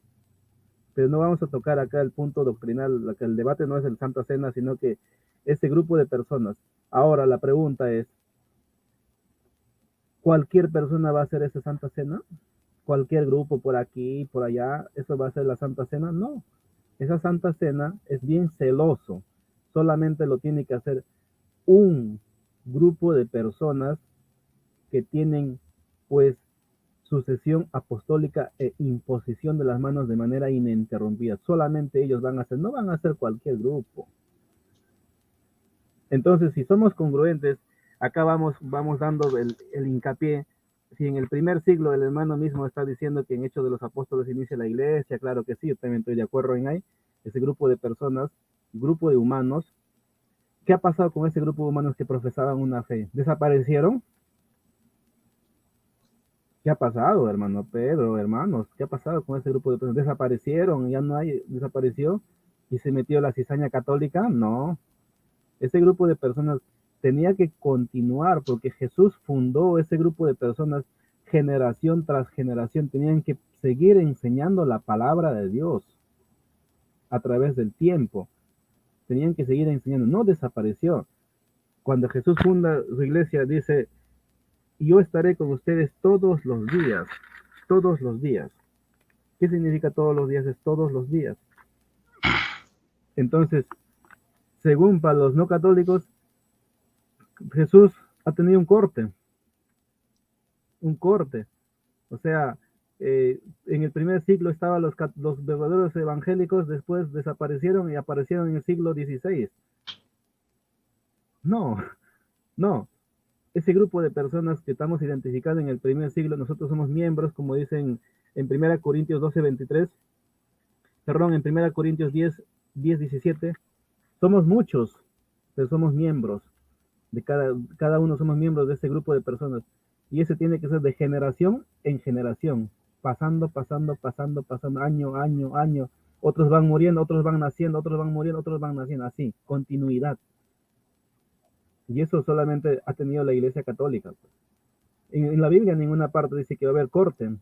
Speaker 3: Pero no vamos a tocar acá el punto doctrinal, que el debate no es el Santa Cena, sino que ese grupo de personas. Ahora, la pregunta es, ¿cualquier persona va a hacer esa Santa Cena? ¿Cualquier grupo por aquí, por allá, eso va a ser la Santa Cena? No. esa Santa Cena es bien celoso. Solamente lo tiene que hacer un grupo de personas que tienen, pues, sucesión apostólica e imposición de las manos de manera ininterrumpida. Solamente ellos van a hacer, no van a hacer cualquier grupo. Entonces, si somos congruentes, acá vamos dando el hincapié. Si en el primer siglo el hermano mismo está diciendo que en Hechos de los Apóstoles inicia la iglesia, claro que sí, yo también estoy de acuerdo en ahí, ese grupo de personas, grupo de humanos. ¿Qué ha pasado con ese grupo de humanos que profesaban una fe? ¿Desaparecieron? ¿Qué ha pasado, hermano Pedro, hermanos? ¿Qué ha pasado con ese grupo de personas? ¿Desaparecieron? ¿Ya no hay? ¿Desapareció? ¿Y se metió la cizaña católica? No. Ese grupo de personas tenía que continuar porque Jesús fundó ese grupo de personas generación tras generación. Tenían que seguir enseñando la palabra de Dios a través del tiempo. Tenían que seguir enseñando. No desapareció. Cuando Jesús funda su iglesia, dice, yo estaré con ustedes todos los días. Todos los días. ¿Qué significa todos los días? Es todos los días. Entonces, según para los no católicos, Jesús ha tenido un corte. O sea, en el primer siglo estaban los verdaderos evangélicos, después desaparecieron y aparecieron en el siglo XVI. No, no. Ese grupo de personas que estamos identificados en el primer siglo, nosotros somos miembros, como dicen en 1 Corintios 12:23, perdón, en 1 Corintios 10:17, somos muchos, pero somos miembros. Cada uno somos miembros de ese grupo de personas. Y ese tiene que ser de generación en generación, pasando, año. Otros van muriendo, otros van naciendo, otros van muriendo, otros van naciendo, así, continuidad. Y eso solamente ha tenido la Iglesia Católica. En la Biblia en ninguna parte dice que va a haber corte. En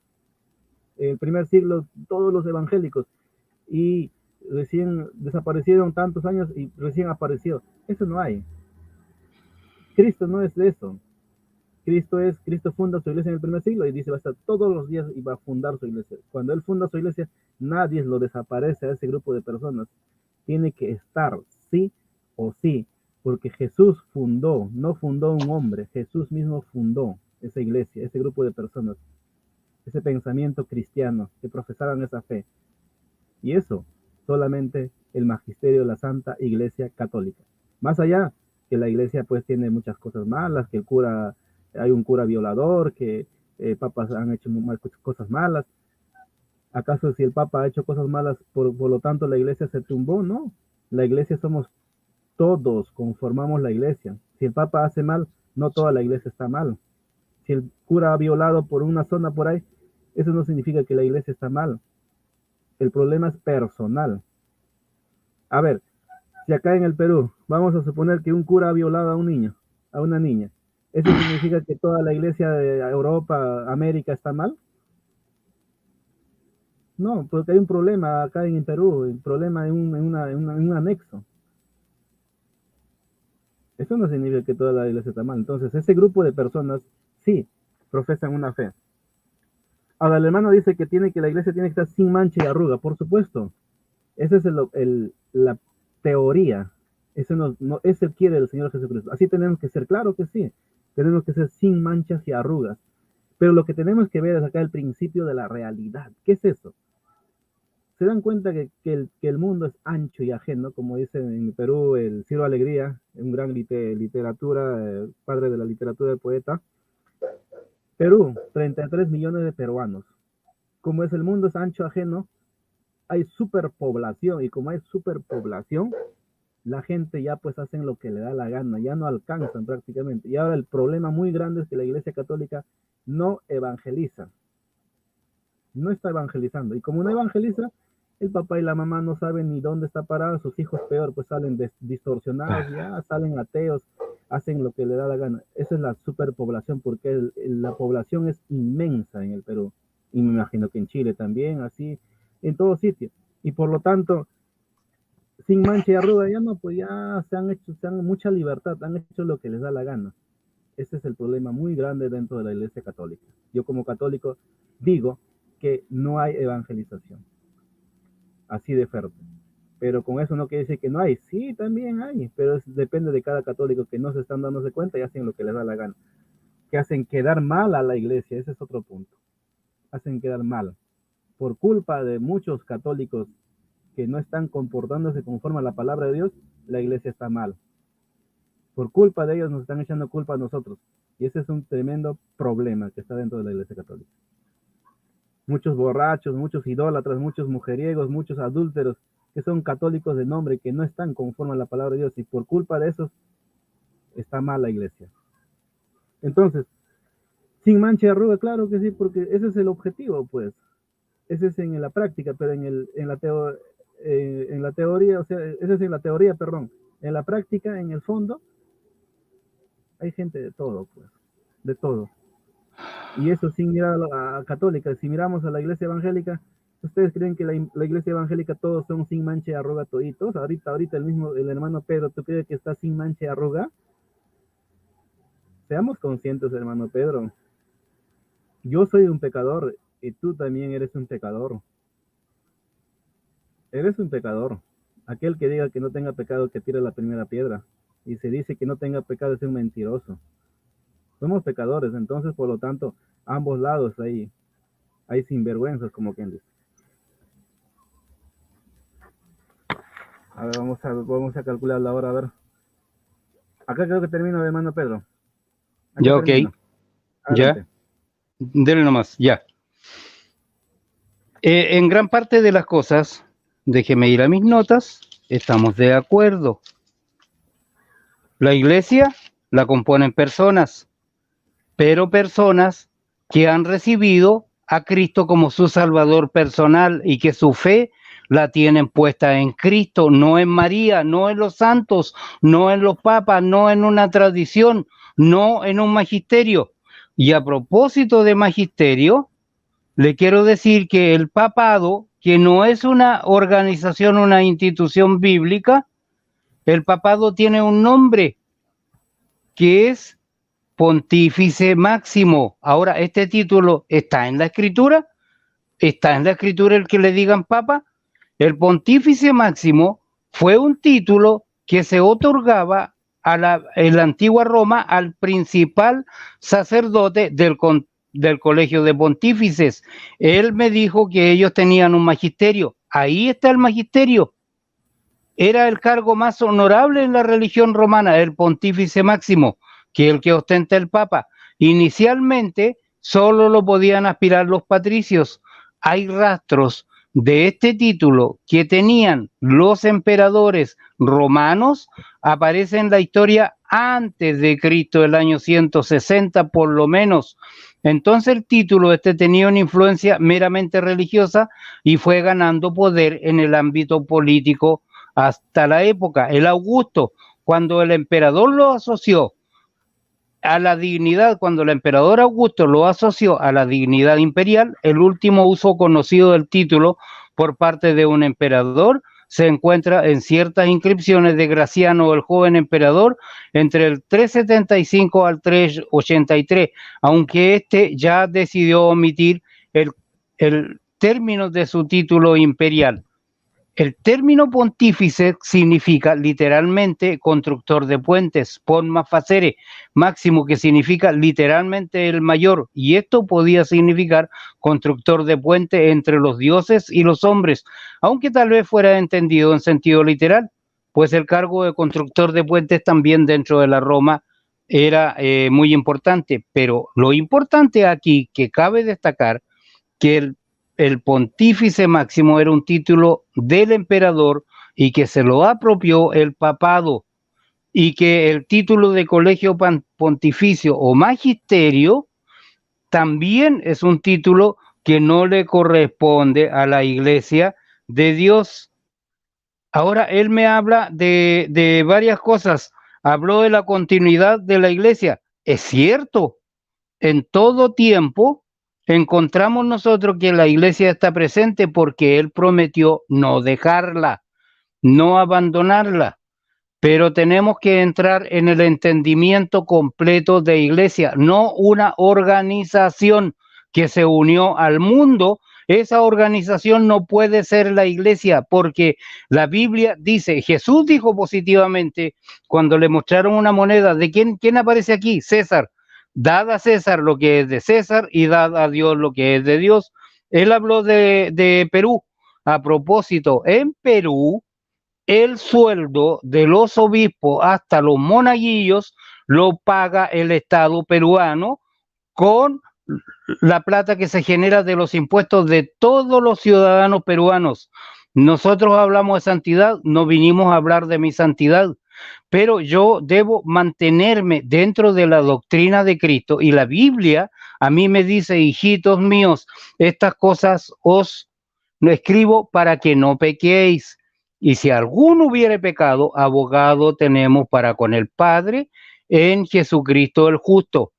Speaker 3: el primer siglo, todos los evangélicos, y recién desaparecieron tantos años y recién apareció. Eso no hay. Cristo no es de eso. Cristo funda su iglesia en el primer siglo y dice va a estar todos los días y va a fundar su iglesia. Cuando él funda su iglesia, nadie lo desaparece a ese grupo de personas. Tiene que estar, sí o sí, porque Jesús fundó, no fundó un hombre, Jesús mismo fundó esa iglesia, ese grupo de personas, ese pensamiento cristiano que profesaban esa fe. Y eso solamente el magisterio de la Santa Iglesia Católica. Más allá que la iglesia pues tiene muchas cosas malas, que el cura, hay un cura violador, que papas han hecho cosas malas. ¿Acaso si el papa ha hecho cosas malas, por lo tanto la iglesia se tumbó? No, la iglesia somos todos, conformamos la iglesia. Si el papa hace mal, no toda la iglesia está mal. Si el cura ha violado por una zona por ahí, eso no significa que la iglesia está mal. El problema es personal. A ver, si acá en el Perú vamos a suponer que un cura ha violado a un niño, a una niña, ¿eso significa que toda la iglesia de Europa, América está mal? No, porque hay un problema acá en Perú, un problema en un anexo. Eso no significa que toda la iglesia está mal. Entonces, ese grupo de personas sí profesan una fe. Ahora, el hermano dice que la iglesia tiene que estar sin mancha y arruga, por supuesto. Esa es la teoría. Ese quiere el Señor Jesucristo. Así tenemos que ser, claro que sí. Tenemos que ser sin manchas y arrugas. Pero lo que tenemos que ver es acá el principio de la realidad. ¿Qué es eso? Se dan cuenta que el mundo es ancho y ajeno, como dice en Perú el Ciro Alegría, un gran literatura, padre de la literatura, el poeta. Perú, 33 millones de peruanos. Como es el mundo es ancho ajeno, hay superpoblación, y como hay superpoblación, la gente ya pues hacen lo que le da la gana, ya no alcanzan prácticamente. Y ahora el problema muy grande es que la Iglesia Católica no evangeliza, no está evangelizando. Y como no evangeliza, el papá y la mamá no saben ni dónde está parado, sus hijos peor, pues salen distorsionados, ya salen ateos, hacen lo que le da la gana. Esa es la superpoblación, porque la población es inmensa en el Perú. Y me imagino que en Chile también, así, en todo sitio. Y por lo tanto, sin mancha y arruga, ya no, pues ya se han mucha libertad, han hecho lo que les da la gana. Ese es el problema muy grande dentro de la Iglesia Católica. Yo como católico digo que no hay evangelización. Así de fuerte. Pero con eso no quiere decir que no hay. Sí, también hay, pero depende de cada católico que no se están dándose cuenta y hacen lo que les da la gana. Que hacen quedar mal a la iglesia, ese es otro punto. Hacen quedar mal. Por culpa de muchos católicos que no están comportándose conforme a la palabra de Dios, la iglesia está mal. Por culpa de ellos nos están echando culpa a nosotros. Y ese es un tremendo problema que está dentro de la iglesia católica. Muchos borrachos, muchos idólatras, muchos mujeriegos, muchos adúlteros, que son católicos de nombre, que no están conforme a la palabra de Dios, y por culpa de esos está mal la iglesia. Entonces, sin mancha y arruga, claro que sí, porque ese es el objetivo, pues. Ese es en la práctica, pero en la teoría, o sea, ese es en la teoría, perdón. En la práctica, en el fondo, hay gente de todo, pues, de todo. Y eso sin mirar a católica. Si miramos a la iglesia evangélica, ¿ustedes creen que la iglesia evangélica todos son sin mancha y arruga toditos? Ahorita el hermano Pedro, ¿tú crees que está sin mancha y arruga? Seamos conscientes, hermano Pedro. Yo soy un pecador y tú también eres un pecador. Eres un pecador. Aquel que diga que no tenga pecado, que tire la primera piedra. Y se dice que no tenga pecado es un mentiroso. Somos pecadores, entonces por lo tanto, ambos lados hay sinvergüenzas, como quien dice. A ver, vamos a calcular la hora, a ver. Acá creo que termino, hermano Pedro. Acá
Speaker 2: ya, ok.
Speaker 3: termino.
Speaker 2: Ya. Dele nomás, ya. En gran parte de las cosas, déjeme ir a mis notas, estamos de acuerdo. La iglesia la componen personas, pero personas que han recibido a Cristo como su Salvador personal y que su fe la tienen puesta en Cristo, no en María, no en los santos, no en los papas, no en una tradición, no en un magisterio. Y a propósito de magisterio, le quiero decir que el papado, que no es una organización, una institución bíblica, el papado tiene un nombre que es Pontífice Máximo. Ahora, este título está en la Escritura. ¿Está en la Escritura el que le digan papa? El Pontífice Máximo fue un título que se otorgaba en la antigua Roma al principal sacerdote del colegio de pontífices. Él me dijo que ellos tenían un magisterio. Ahí está el magisterio. Era el cargo más honorable en la religión romana, el Pontífice Máximo, que el que ostenta el Papa. Inicialmente solo lo podían aspirar los patricios. Hay rastros de este título que tenían los emperadores romanos, aparece en la historia antes de Cristo, el año 160 por lo menos. Entonces el título tenía una influencia meramente religiosa y fue ganando poder en el ámbito político hasta la época. El Augusto, cuando el emperador lo asoció a la dignidad, cuando el emperador Augusto lo asoció a la dignidad imperial, el último uso conocido del título por parte de un emperador se encuentra en ciertas inscripciones de Graciano, el joven emperador, entre el 375 al 383, aunque este ya decidió omitir el término de su título imperial. El término pontífice significa literalmente constructor de puentes, pon facere, máximo, que significa literalmente el mayor, y esto podía significar constructor de puente entre los dioses y los hombres, aunque tal vez fuera entendido en sentido literal, pues el cargo de constructor de puentes también dentro de la Roma era muy importante, pero lo importante aquí que cabe destacar que el Pontífice Máximo era un título del emperador y que se lo apropió el papado, y que el título de colegio pontificio o magisterio también es un título que no le corresponde a la Iglesia de Dios. Ahora él me habla de varias cosas. Habló de la continuidad de la Iglesia. Es cierto, en todo tiempo encontramos nosotros que la iglesia está presente porque Él prometió no dejarla, no abandonarla, pero tenemos que entrar en el entendimiento completo de iglesia, no una organización que se unió al mundo esa organización no puede ser la iglesia, porque la Biblia dice, Jesús dijo positivamente cuando le mostraron una moneda, ¿de quién aparece aquí? César. Dad a César lo que es de César y dad a Dios lo que es de Dios. Él habló de Perú. A propósito, en Perú, el sueldo de los obispos hasta los monaguillos lo paga el Estado peruano con la plata que se genera de los impuestos de todos los ciudadanos peruanos. Nosotros hablamos de santidad, no vinimos a hablar de mi santidad, pero yo debo mantenerme dentro de la doctrina de Cristo, y la Biblia a mí me dice, hijitos míos, estas cosas os escribo para que no pequéis. Y si alguno hubiere pecado, abogado tenemos para con el Padre en Jesucristo el justo.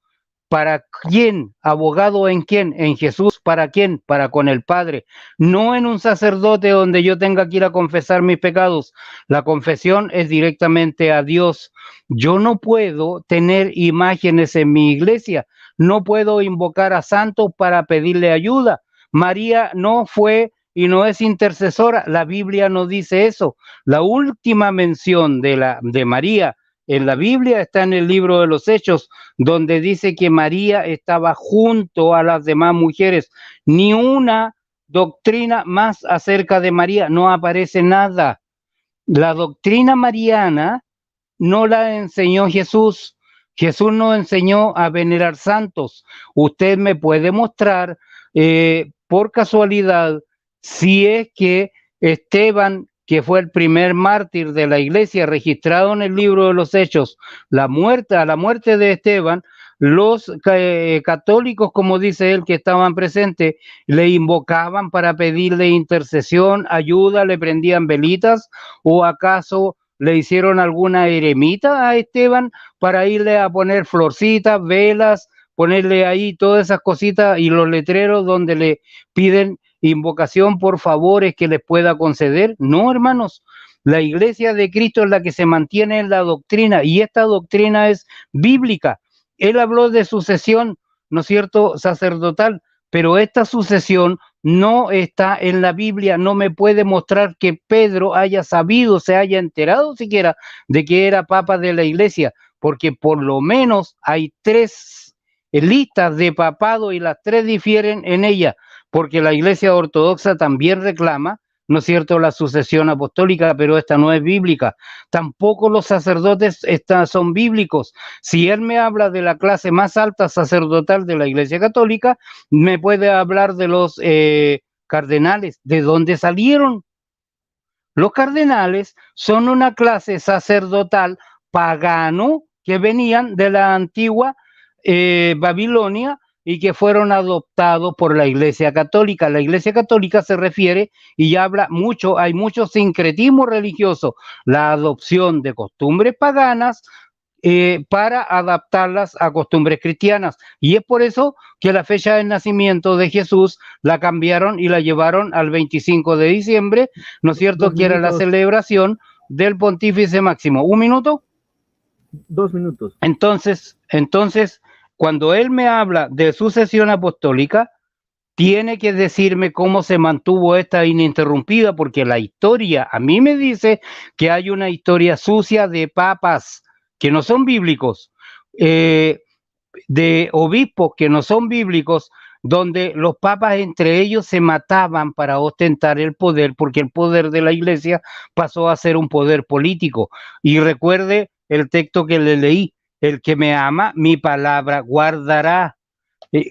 Speaker 2: ¿Para quién? ¿Abogado en quién? En Jesús. ¿Para quién? Para con el Padre. No en un sacerdote donde yo tenga que ir a confesar mis pecados. La confesión es directamente a Dios. Yo no puedo tener imágenes en mi iglesia. No puedo invocar a santos para pedirle ayuda. María no fue y no es intercesora. La Biblia no dice eso. La última mención de María en la Biblia está en el libro de los Hechos, donde dice que María estaba junto a las demás mujeres. Ni una doctrina más acerca de María, no aparece nada. La doctrina mariana no la enseñó Jesús. Jesús no enseñó a venerar santos. Usted me puede mostrar por casualidad si es que Esteban, que fue el primer mártir de la iglesia registrado en el libro de los Hechos, a la muerte de Esteban, los católicos, como dice él, que estaban presentes, le invocaban para pedirle intercesión, ayuda, le prendían velitas, o acaso le hicieron alguna eremita a Esteban para irle a poner florcitas, velas, ponerle ahí todas esas cositas y los letreros donde le piden invocación por favores que les pueda conceder. No, hermanos, la iglesia de Cristo es la que se mantiene en la doctrina, y esta doctrina es bíblica. Él habló de sucesión, ¿no es cierto?, sacerdotal, pero esta sucesión no está en la Biblia. No me puede mostrar que Pedro haya sabido, se haya enterado siquiera de que era papa de la iglesia, porque por lo menos hay 3 listas de papado y las 3 difieren en ella, porque la iglesia ortodoxa también reclama, ¿no es cierto?, la sucesión apostólica, pero esta no es bíblica. Tampoco los sacerdotes son bíblicos. Si él me habla de la clase más alta sacerdotal de la iglesia católica, me puede hablar de los cardenales. ¿De dónde salieron? Los cardenales son una clase sacerdotal pagano que venían de la antigua Babilonia y que fueron adoptados por la Iglesia Católica. La Iglesia Católica se refiere y habla mucho, hay mucho sincretismo religioso, la adopción de costumbres paganas para adaptarlas a costumbres cristianas. Y es por eso que la fecha del nacimiento de Jesús la cambiaron y la llevaron al 25 de diciembre, ¿no es cierto?, que era la celebración del Pontífice Máximo. ¿Un minuto?
Speaker 3: 2 minutos.
Speaker 2: Entonces, cuando él me habla de sucesión apostólica, tiene que decirme cómo se mantuvo esta ininterrumpida, porque la historia a mí me dice que hay una historia sucia de papas que no son bíblicos, de obispos que no son bíblicos, donde los papas entre ellos se mataban para ostentar el poder, porque el poder de la iglesia pasó a ser un poder político. Y recuerde el texto que le leí: el que me ama, mi palabra guardará.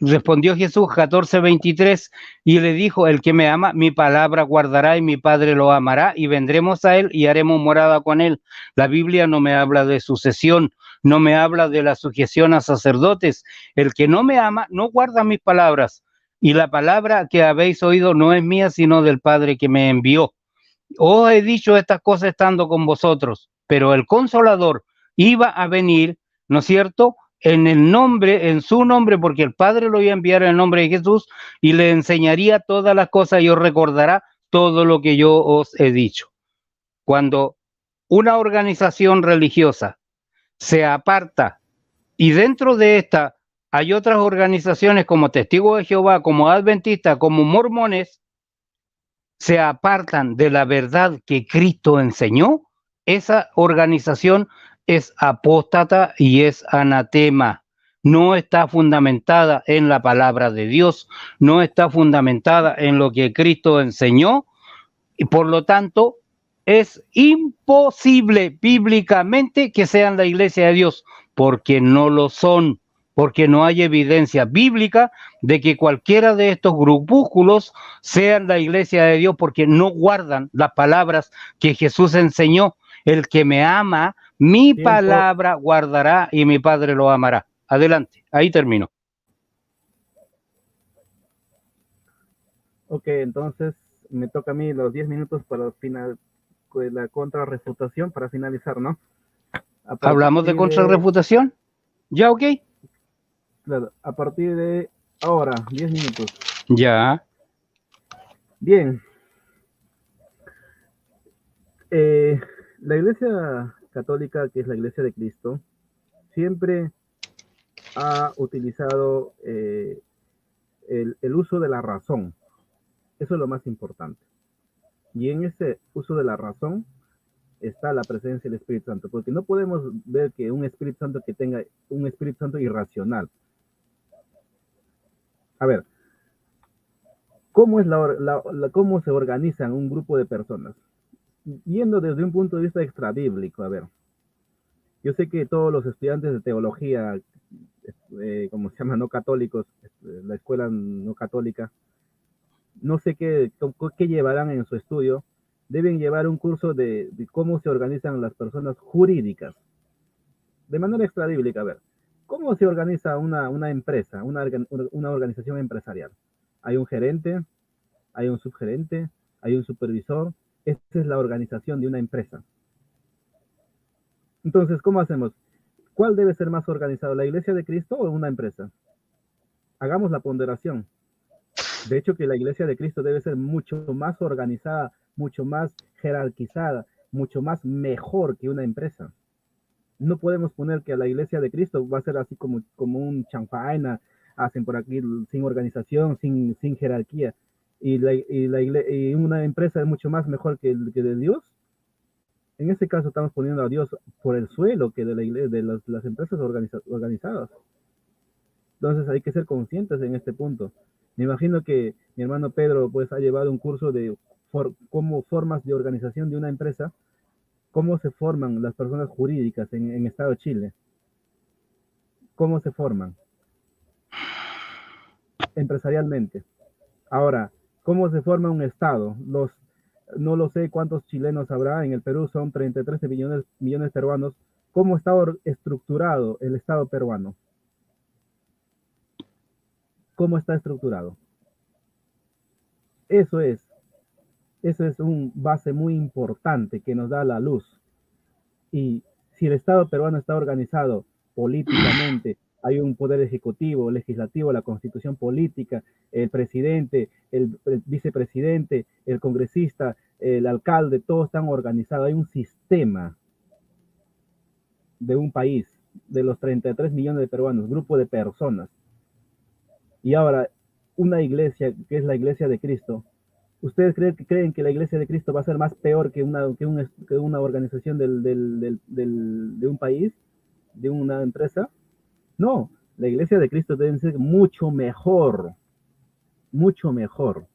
Speaker 2: Respondió Jesús 14:23 y le dijo: el que me ama, mi palabra guardará, y mi Padre lo amará, y vendremos a él y haremos morada con él. La Biblia no me habla de sucesión, no me habla de la sujeción a sacerdotes. El que no me ama no guarda mis palabras, y la palabra que habéis oído no es mía, sino del Padre que me envió. Os he dicho estas cosas estando con vosotros, pero el Consolador iba a venir, ¿no es cierto?, en su nombre, porque el Padre lo iba a enviar en el nombre de Jesús, y le enseñaría todas las cosas y os recordará todo lo que yo os he dicho. Cuando una organización religiosa se aparta y dentro de esta hay otras organizaciones como Testigos de Jehová, como Adventistas, como Mormones, se apartan de la verdad que Cristo enseñó, esa organización es apóstata y es anatema. No está fundamentada en la palabra de Dios, no está fundamentada en lo que Cristo enseñó y por lo tanto es imposible bíblicamente que sean la iglesia de Dios, porque no lo son, porque no hay evidencia bíblica de que cualquiera de estos grupúsculos sean la iglesia de Dios, porque no guardan las palabras que Jesús enseñó. El que me ama, mi
Speaker 3: Tiempo.
Speaker 2: palabra guardará y mi Padre lo amará. Adelante, ahí termino.
Speaker 3: Ok, entonces me toca a mí los 10 minutos para la contrarrefutación para finalizar, ¿no?
Speaker 2: ¿Hablamos de contrarrefutación? ¿Ya, ok?
Speaker 3: Claro, a partir de ahora, 10 minutos.
Speaker 2: Ya.
Speaker 3: Bien. La Iglesia Católica, que es la Iglesia de Cristo, siempre ha utilizado el uso de la razón. Eso es lo más importante. Y en ese uso de la razón está la presencia del Espíritu Santo, porque no podemos ver que un Espíritu Santo que tenga un Espíritu Santo irracional. A ver, ¿cómo cómo se organizan un grupo de personas? Viendo desde un punto de vista extrabíblico, a ver. Yo sé que todos los estudiantes de teología, como se llama, no católicos, la escuela no católica, no sé qué llevarán en su estudio, deben llevar un curso de cómo se organizan las personas jurídicas. De manera extrabíblica, a ver, ¿cómo se organiza una empresa, una organización empresarial? Hay un gerente, hay un subgerente, hay un supervisor. Esta es la organización de una empresa. Entonces, ¿cómo hacemos? ¿Cuál debe ser más organizado, la Iglesia de Cristo o una empresa? Hagamos la ponderación. De hecho, que la Iglesia de Cristo debe ser mucho más organizada, mucho más jerarquizada, mucho más mejor que una empresa. No podemos poner que a la Iglesia de Cristo va a ser así como un chanfaina, hacen por aquí sin organización, sin jerarquía. Y una empresa es mucho más mejor que de Dios. En este caso estamos poniendo a Dios por el suelo que de la iglesia, de las empresas organizadas. Entonces hay que ser conscientes en este punto. Me imagino que mi hermano Pedro pues ha llevado un curso de cómo formas de organización de una empresa, cómo se forman las personas jurídicas en Estado de Chile. ¿Cómo se forman? Empresarialmente. Ahora, ¿cómo se forma un Estado? No lo sé cuántos chilenos habrá, en el Perú son 33 millones peruanos. ¿Cómo está estructurado el Estado peruano? ¿Cómo está estructurado? Eso es un base muy importante que nos da la luz. Y si el Estado peruano está organizado políticamente, hay un poder ejecutivo, legislativo, la constitución política, el presidente, el vicepresidente, el congresista, el alcalde, todos están organizados. Hay un sistema de un país, de los 33 millones de peruanos, grupo de personas. Y ahora, una iglesia, que es la Iglesia de Cristo, ¿ustedes creen que la Iglesia de Cristo va a ser más peor que una organización de un país, de una empresa? No, la Iglesia de Cristo debe ser mucho mejor, mucho mejor.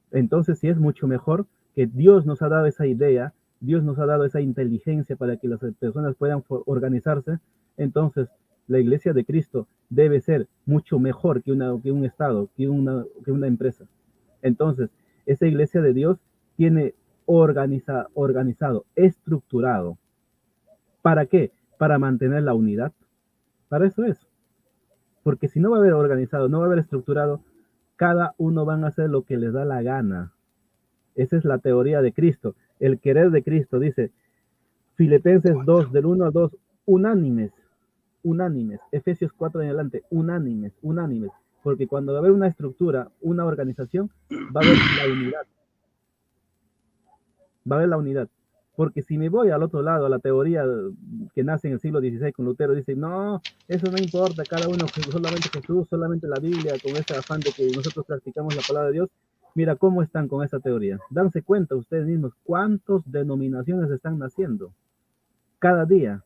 Speaker 3: Entonces, si es mucho mejor, que Dios nos ha dado esa idea, Dios nos ha dado esa inteligencia para que las personas puedan organizarse, entonces la Iglesia de Cristo debe ser mucho mejor que un Estado, que una empresa. Entonces, esa Iglesia de Dios tiene organizado, estructurado. ¿Para qué? Para mantener la unidad. Para eso es. Porque si no va a haber organizado, no va a haber estructurado, cada uno van a hacer lo que les da la gana. Esa es la teoría de Cristo. El querer de Cristo, dice Filipenses 2, del 1 al 2, unánimes. Efesios 4 en adelante, unánimes. Porque cuando va a haber una estructura, una organización, va a haber la unidad. Porque si me voy al otro lado, a la teoría que nace en el siglo XVI con Lutero, dice, no, eso no importa, cada uno, solamente Jesús, solamente la Biblia, con ese afán de que nosotros practicamos la palabra de Dios. Mira cómo están con esa teoría. Danse cuenta ustedes mismos cuántas denominaciones están naciendo cada día.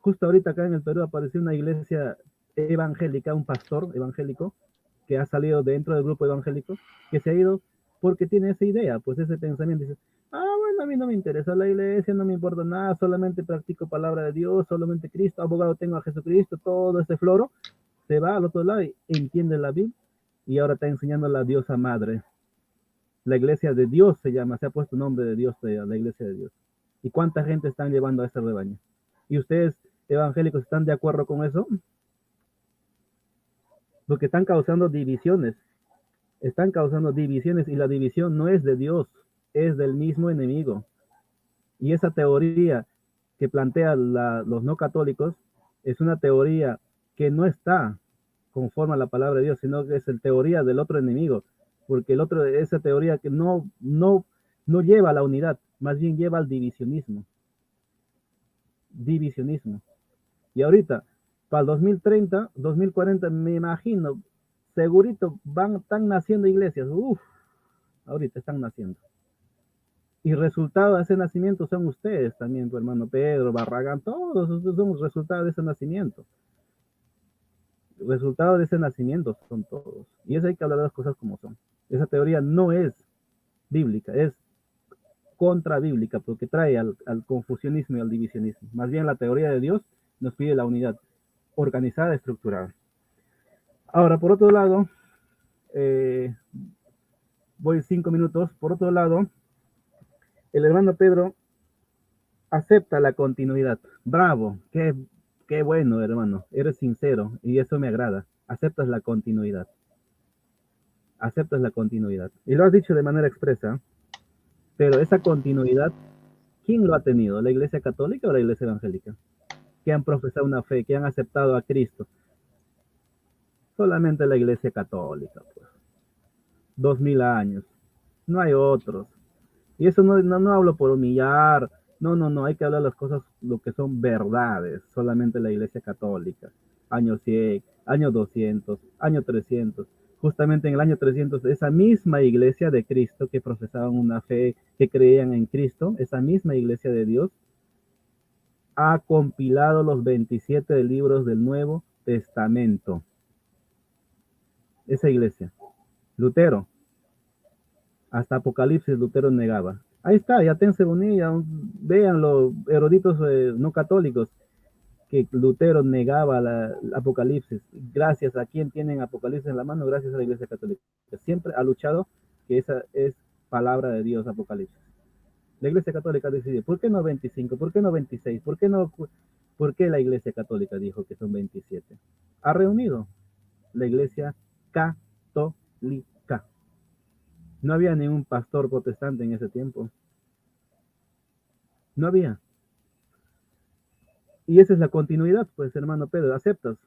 Speaker 3: Justo ahorita acá en el Perú apareció una iglesia evangélica, un pastor evangélico que ha salido dentro del grupo evangélico, que se ha ido porque tiene esa idea, pues ese pensamiento. Dice, bueno, a mí no me interesa la iglesia, no me importa nada, solamente practico palabra de Dios, solamente Cristo, abogado tengo a Jesucristo, todo ese floro. Se va al otro lado y entiende la Biblia y ahora está enseñando a la diosa madre. La iglesia de Dios se llama, se ha puesto nombre de Dios, la iglesia de Dios. ¿Y cuánta gente están llevando a ese rebaño? ¿Y ustedes, evangélicos, están de acuerdo con eso? Porque están causando divisiones. Están causando divisiones y la división no es de Dios, es del mismo enemigo. Y esa teoría que plantean los no católicos es una teoría que no está conforme a la palabra de Dios, sino que es la teoría del otro enemigo, porque el otro, esa teoría que no lleva a la unidad, más bien lleva al divisionismo. Divisionismo. Y ahorita, para el 2030, 2040, me imagino, segurito están naciendo iglesias. Ahorita están naciendo. Y resultado de ese nacimiento son ustedes también, tu hermano Pedro, Barragán, todos somos resultado de ese nacimiento. Resultado de ese nacimiento son todos. Y eso hay que hablar de las cosas como son. Esa teoría no es bíblica, es contrabíblica, porque trae al confusionismo y al divisionismo. Más bien la teoría de Dios nos pide la unidad organizada, estructurada. Ahora, por otro lado, voy 5 minutos. Por otro lado, el hermano Pedro acepta la continuidad. Bravo, qué bueno, hermano. Eres sincero y eso me agrada. Aceptas la continuidad. Aceptas la continuidad. Y lo has dicho de manera expresa, pero esa continuidad, ¿quién lo ha tenido? ¿La Iglesia Católica o la Iglesia Evangélica? Que han profesado una fe, que han aceptado a Cristo. Solamente la Iglesia Católica, pues. 2000 años. No hay otros. Y eso no hablo por humillar. No, hay que hablar las cosas, lo que son verdades. Solamente la Iglesia Católica. Año 100, año 200, año 300. Justamente en el año 300, esa misma iglesia de Cristo que profesaban una fe, que creían en Cristo, esa misma iglesia de Dios, ha compilado los 27 libros del Nuevo Testamento. Esa iglesia. Lutero. Hasta Apocalipsis Lutero negaba. Ahí está, ya tense bonilla, vean los eruditos no católicos, que Lutero negaba la Apocalipsis. Gracias a quien tienen Apocalipsis en la mano, gracias a la Iglesia Católica. Siempre ha luchado que esa es palabra de Dios, Apocalipsis. La Iglesia Católica decidió, ¿por qué no 25? ¿Por qué no 26? ¿Por qué la Iglesia Católica dijo que son 27? Ha reunido la Iglesia Católica. No había ningún pastor protestante en ese tiempo. No había. Y esa es la continuidad, pues, hermano Pedro, aceptas.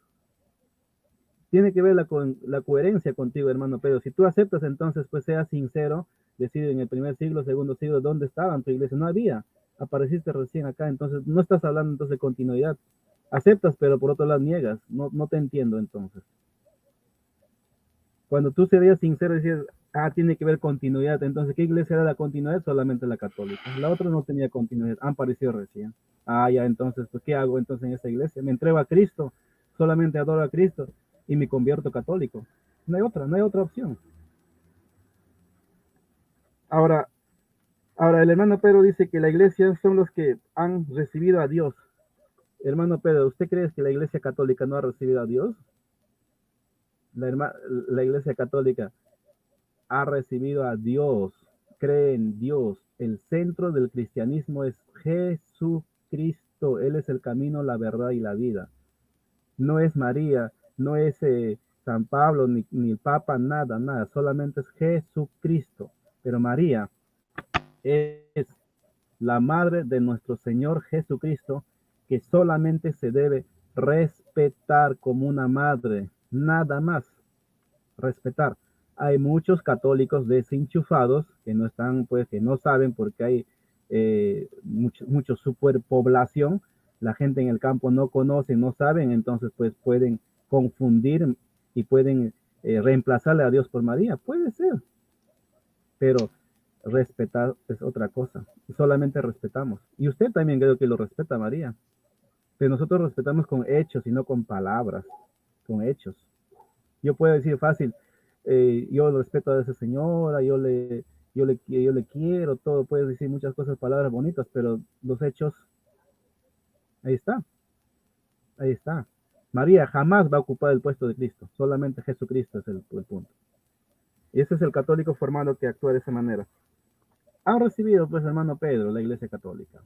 Speaker 3: Tiene que ver la coherencia contigo, hermano Pedro. Si tú aceptas, entonces, pues, seas sincero, decir en el primer siglo, segundo siglo, ¿dónde estaban tu iglesia? No había. Apareciste recién acá, entonces, no estás hablando entonces de continuidad. Aceptas, pero por otro lado niegas. No te entiendo, entonces. Cuando tú serías sincero, decías, tiene que ver continuidad. Entonces, ¿qué iglesia era la continuidad? Solamente la católica. La otra no tenía continuidad. Han aparecido recién. Ya, entonces, pues, ¿qué hago entonces en esa iglesia? Me entrego a Cristo, solamente adoro a Cristo y me convierto católico. No hay otra opción. Ahora, el hermano Pedro dice que la iglesia son los que han recibido a Dios. Hermano Pedro, ¿usted cree que la iglesia católica no ha recibido a Dios? La iglesia católica ha recibido a Dios, cree en Dios. El centro del cristianismo es Jesucristo. Él es el camino, la verdad y la vida. No es María, no es San Pablo, ni el Papa, nada. Solamente es Jesucristo. Pero María es la madre de nuestro Señor Jesucristo, que solamente se debe respetar como una madre, nada más. Respetar. Hay muchos católicos desenchufados que no están, pues, que no saben, porque hay mucho superpoblación, la gente en el campo no conoce, no saben, entonces pues pueden confundir y pueden reemplazarle a Dios por María. Puede ser, pero respetar es otra cosa. Solamente respetamos. Y usted también creo que lo respeta, María. Pero nosotros respetamos con hechos y no con palabras, con hechos. Yo puedo decir fácil, yo respeto a esa señora, yo le quiero, todo, puedes decir muchas cosas, palabras bonitas, pero los hechos, ahí está, ahí está. María jamás va a ocupar el puesto de Cristo, solamente Jesucristo es el punto. Y ese es el católico formado que actúa de esa manera. Han recibido, pues, hermano Pedro, la Iglesia Católica.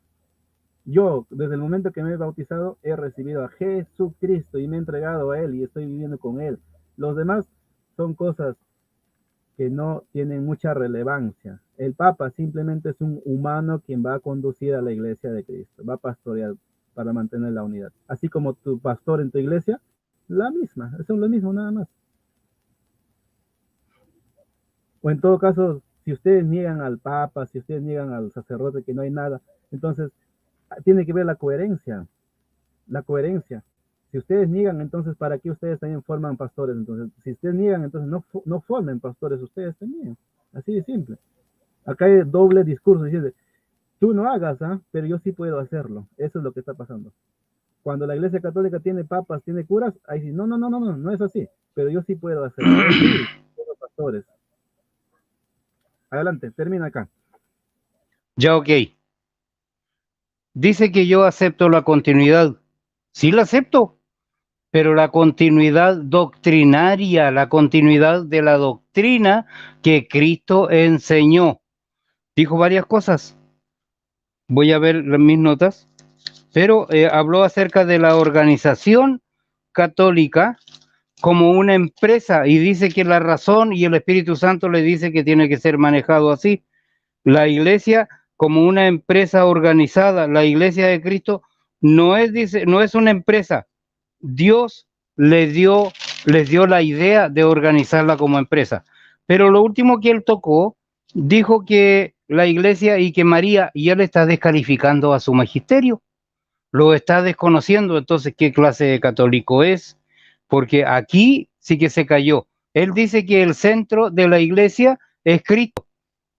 Speaker 3: Yo, desde el momento que me he bautizado, he recibido a Jesucristo y me he entregado a Él y estoy viviendo con Él. Los demás son cosas que no tienen mucha relevancia. El Papa simplemente es un humano quien va a conducir a la Iglesia de Cristo, va a pastorear para mantener la unidad. Así como tu pastor en tu iglesia, la misma, es lo mismo nada más. O en todo caso, si ustedes niegan al Papa, si ustedes niegan al sacerdote que no hay nada, entonces tiene que ver la coherencia. La coherencia. Si ustedes niegan, entonces ¿para qué ustedes también forman pastores? Entonces, si ustedes niegan, entonces no formen pastores ustedes también. Así de simple. Acá hay doble discurso diciendo, tú no hagas, pero yo sí puedo hacerlo. Eso es lo que está pasando. Cuando la Iglesia Católica tiene papas, tiene curas, ahí sí, no es así. Pero yo sí puedo hacerlo. Yo sí puedo pastores. Adelante, termina acá.
Speaker 2: Ya, ok. Dice que yo acepto la continuidad. Sí la acepto, pero la continuidad doctrinaria, la continuidad de la doctrina que Cristo enseñó. Dijo varias cosas. Voy a ver mis notas. Pero habló acerca de la organización católica como una empresa y dice que la razón y el Espíritu Santo le dice que tiene que ser manejado así. La iglesia como una empresa organizada, la iglesia de Cristo no es una empresa. Dios les dio la idea de organizarla como empresa. Pero lo último que él tocó, dijo que la iglesia y que María, y él está descalificando a su magisterio, lo está desconociendo. Entonces, ¿qué clase de católico es? Porque aquí sí que se cayó. Él dice que el centro de la iglesia es Cristo.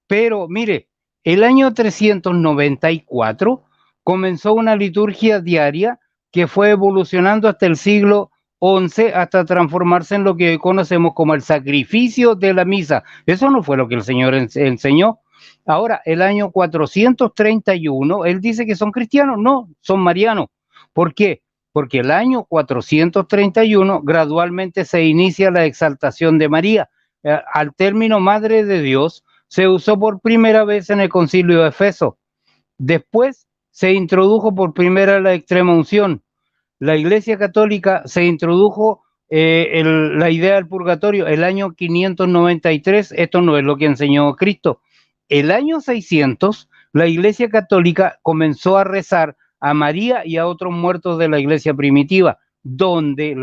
Speaker 2: Pero mire, el año 394 comenzó una liturgia diaria que fue evolucionando hasta el siglo XI, hasta transformarse en lo que hoy conocemos como el sacrificio de la misa. Eso no fue lo que el Señor enseñó. Ahora, el año 431, él dice que son cristianos, no, son marianos. ¿Por qué? Porque el año 431 gradualmente se inicia la exaltación de María. Al término Madre de Dios se usó por primera vez en el Concilio de Efeso. Después se introdujo por primera la extrema unción. La Iglesia Católica se introdujo la idea del purgatorio el año 593. Esto no es lo que enseñó Cristo. El año 600, la Iglesia Católica comenzó a rezar a María y a otros muertos de la Iglesia primitiva, donde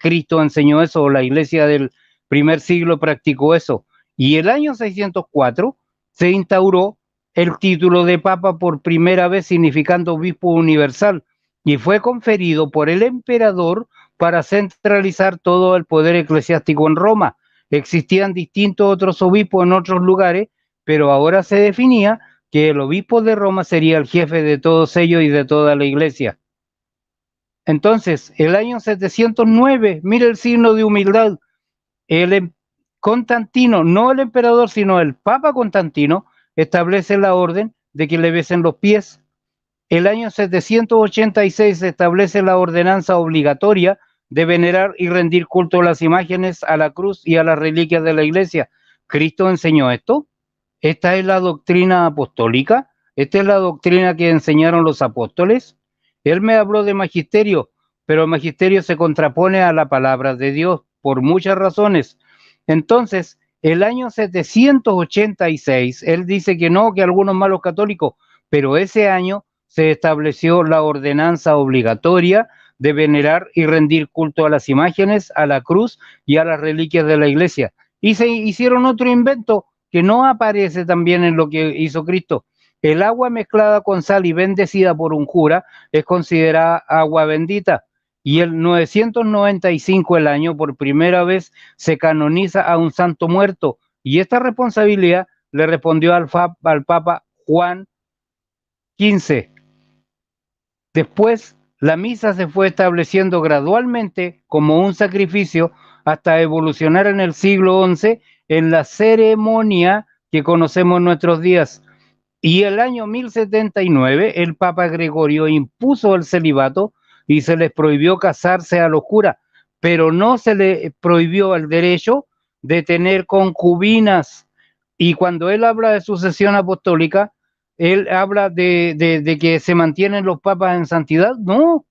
Speaker 2: Cristo enseñó eso, o la Iglesia del primer siglo practicó eso. Y el año 604 se instauró el título de Papa por primera vez, significando obispo universal, y fue conferido por el emperador para centralizar todo el poder eclesiástico en Roma. Existían distintos otros obispos en otros lugares, pero ahora se definía que el obispo de Roma sería el jefe de todos ellos y de toda la iglesia. Entonces, el año 709, mire el signo de humildad, Constantino, no el emperador, sino el Papa Constantino, establece la orden de que le besen los pies. El año 786 se establece la ordenanza obligatoria de venerar y rendir culto a las imágenes, a la cruz y a las reliquias de la iglesia. ¿Cristo enseñó esto? ¿Esta es la doctrina apostólica? ¿Esta es la doctrina que enseñaron los apóstoles? Él me habló de magisterio, pero el magisterio se contrapone a la palabra de Dios por muchas razones. Entonces, el año 786, él dice que no, que algunos malos católicos, pero ese año se estableció la ordenanza obligatoria de venerar y rendir culto a las imágenes, a la cruz y a las reliquias de la iglesia. Y se hicieron otro invento que no aparece también en lo que hizo Cristo. El agua mezclada con sal y bendecida por un cura es considerada agua bendita. Y el 995 el año, por primera vez, se canoniza a un santo muerto. Y esta responsabilidad le respondió al Papa Juan XV. Después, la misa se fue estableciendo gradualmente como un sacrificio hasta evolucionar en el siglo XI en la ceremonia que conocemos en nuestros días. Y el año 1079 el Papa Gregorio impuso el celibato y se les prohibió casarse a los curas, pero no se les prohibió el derecho de tener concubinas. Y cuando él habla de sucesión apostólica, él habla de que se mantienen los papas en santidad. No,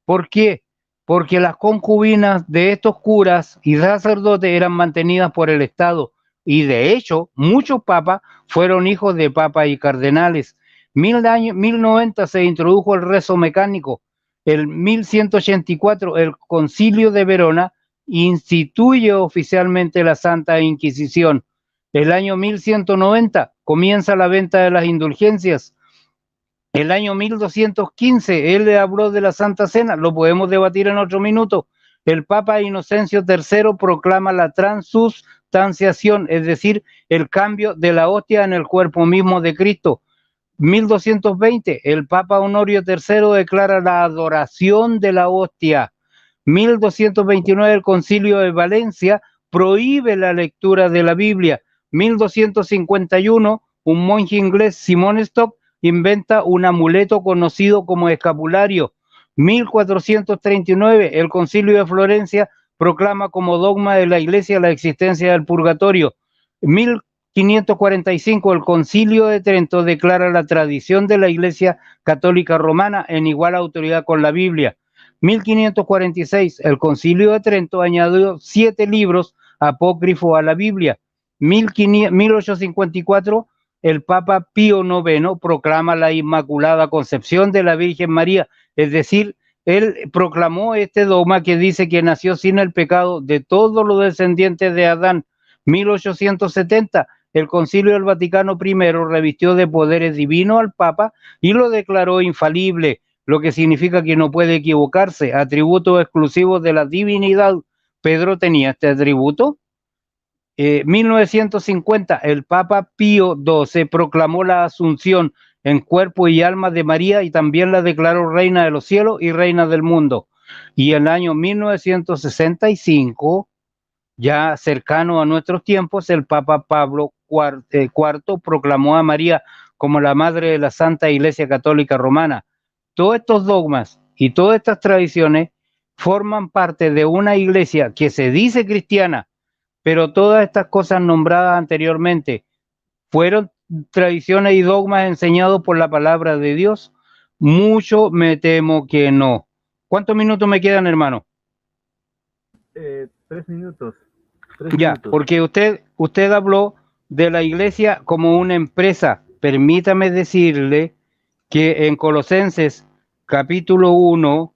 Speaker 2: ¿por qué? Porque las concubinas de estos curas y sacerdotes eran mantenidas por el Estado. Y de hecho, muchos papas fueron hijos de papas y cardenales. 1090 se introdujo el rezo mecánico. El 1184 el Concilio de Verona instituye oficialmente la Santa Inquisición. El año 1190 comienza la venta de las indulgencias. El año 1215 él le habló de la Santa Cena, lo podemos debatir en otro minuto. El Papa Inocencio III proclama la transustanciación, es decir, el cambio de la hostia en el cuerpo mismo de Cristo. 1220 el Papa Honorio III declara la adoración de la hostia. 1229 el Concilio de Valencia prohíbe la lectura de la Biblia. 1251 un monje inglés, Simon Stock, inventa un amuleto conocido como escapulario. 1439 el Concilio de Florencia proclama como dogma de la Iglesia la existencia del purgatorio. 1545 el Concilio de Trento declara la tradición de la Iglesia Católica Romana en igual autoridad con la Biblia. 1546 el Concilio de Trento añadió 7 libros apócrifos a la Biblia. 1854 el Papa Pío IX proclama la Inmaculada Concepción de la Virgen María, es decir, él proclamó este dogma que dice que nació sin el pecado de todos los descendientes de Adán. 1870 el Concilio del Vaticano I revistió de poderes divinos al Papa y lo declaró infalible, lo que significa que no puede equivocarse, atributos exclusivos de la divinidad. ¿Pedro tenía este atributo? 1950 el Papa Pío XII proclamó la asunción en cuerpo y alma de María y también la declaró reina de los cielos y reina del mundo. Y en el año 1965, ya cercano a nuestros tiempos, el Papa Pablo IV proclamó a María como la madre de la Santa Iglesia Católica Romana. Todos estos dogmas y todas estas tradiciones forman parte de una iglesia que se dice cristiana, pero todas estas cosas nombradas anteriormente fueron tradiciones y dogmas enseñados por la palabra de Dios. Mucho me temo que no. ¿Cuántos minutos me quedan, hermano?
Speaker 3: 3 minutos.
Speaker 2: Ya, porque usted habló de la iglesia como una empresa. Permítame decirle que en Colosenses capítulo 1,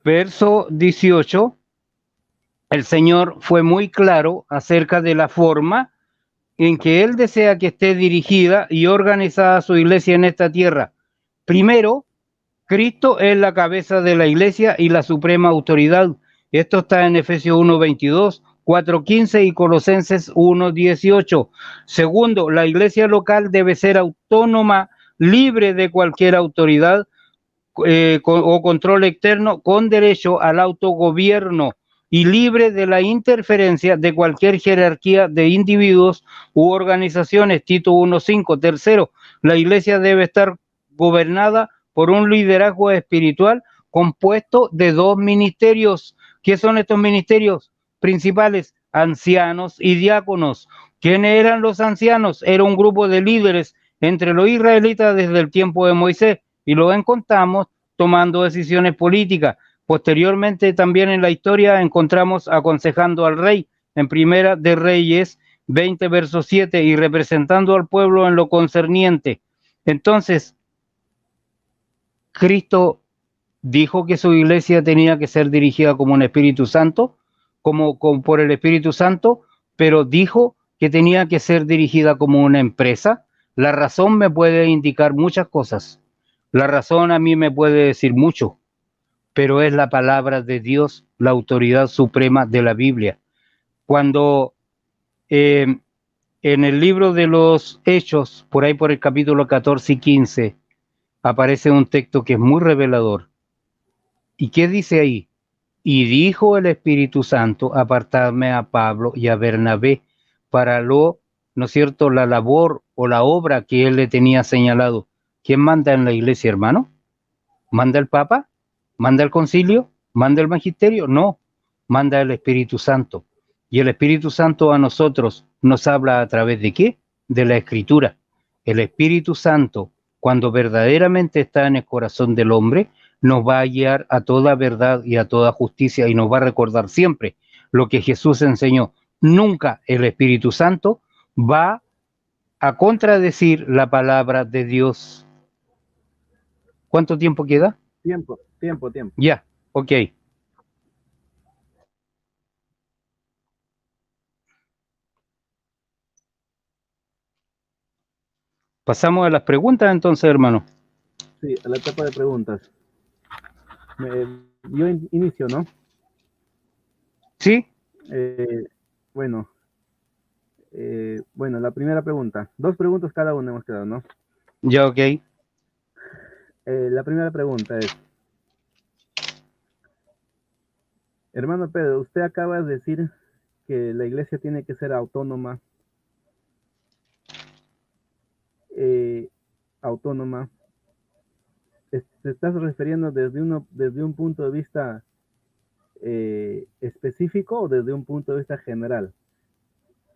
Speaker 2: verso 18, el Señor fue muy claro acerca de la forma en que Él desea que esté dirigida y organizada su iglesia en esta tierra. Primero, Cristo es la cabeza de la iglesia y la suprema autoridad. Esto está en Efesios 1:22, 4:15 y Colosenses 1:18. Segundo, la iglesia local debe ser autónoma, libre de cualquier autoridad o control externo, con derecho al autogobierno y libre de la interferencia de cualquier jerarquía de individuos u organizaciones. Tito 1:5. Tercero, la iglesia debe estar gobernada por un liderazgo espiritual compuesto de 2 ministerios. ¿Qué son estos ministerios principales? Ancianos y diáconos. ¿Quiénes eran los ancianos? Era un grupo de líderes entre los israelitas desde el tiempo de Moisés y lo encontramos tomando decisiones políticas. Posteriormente también en la historia encontramos aconsejando al rey en Primera de Reyes 20 verso 7 y representando al pueblo en lo concerniente. Entonces, Cristo dijo que su iglesia tenía que ser dirigida como un Espíritu Santo, como por el Espíritu Santo, pero dijo que tenía que ser dirigida como una empresa. La razón me puede indicar muchas cosas. La razón a mí me puede decir mucho, pero es la palabra de Dios, la autoridad suprema de la Biblia. Cuando en el libro de los Hechos, por ahí por el capítulo 14 y 15, aparece un texto que es muy revelador. ¿Y qué dice ahí? Y dijo el Espíritu Santo, apartadme a Pablo y a Bernabé para ¿no es cierto?, la labor o la obra que él le tenía señalado. ¿Quién manda en la iglesia, hermano? ¿Manda el Papa? ¿Manda el concilio? ¿Manda el magisterio? No, manda el Espíritu Santo. Y el Espíritu Santo a nosotros nos habla a través de ¿qué? De la Escritura. El Espíritu Santo, cuando verdaderamente está en el corazón del hombre, nos va a guiar a toda verdad y a toda justicia y nos va a recordar siempre lo que Jesús enseñó. Nunca el Espíritu Santo va a contradecir la palabra de Dios. ¿Cuánto tiempo queda?
Speaker 3: Tiempo.
Speaker 2: Ya, ok. Pasamos a las preguntas entonces, hermano.
Speaker 3: Sí, a la etapa de preguntas. Yo inicio, ¿no?
Speaker 2: ¿Sí?
Speaker 3: Bueno, la primera pregunta. 2 preguntas cada una hemos quedado, ¿no?
Speaker 2: Ya, ok.
Speaker 3: La primera pregunta es, hermano Pedro, usted acaba de decir que la iglesia tiene que ser autónoma. Autónoma. ¿Te estás refiriendo desde un punto de vista específico o desde un punto de vista general?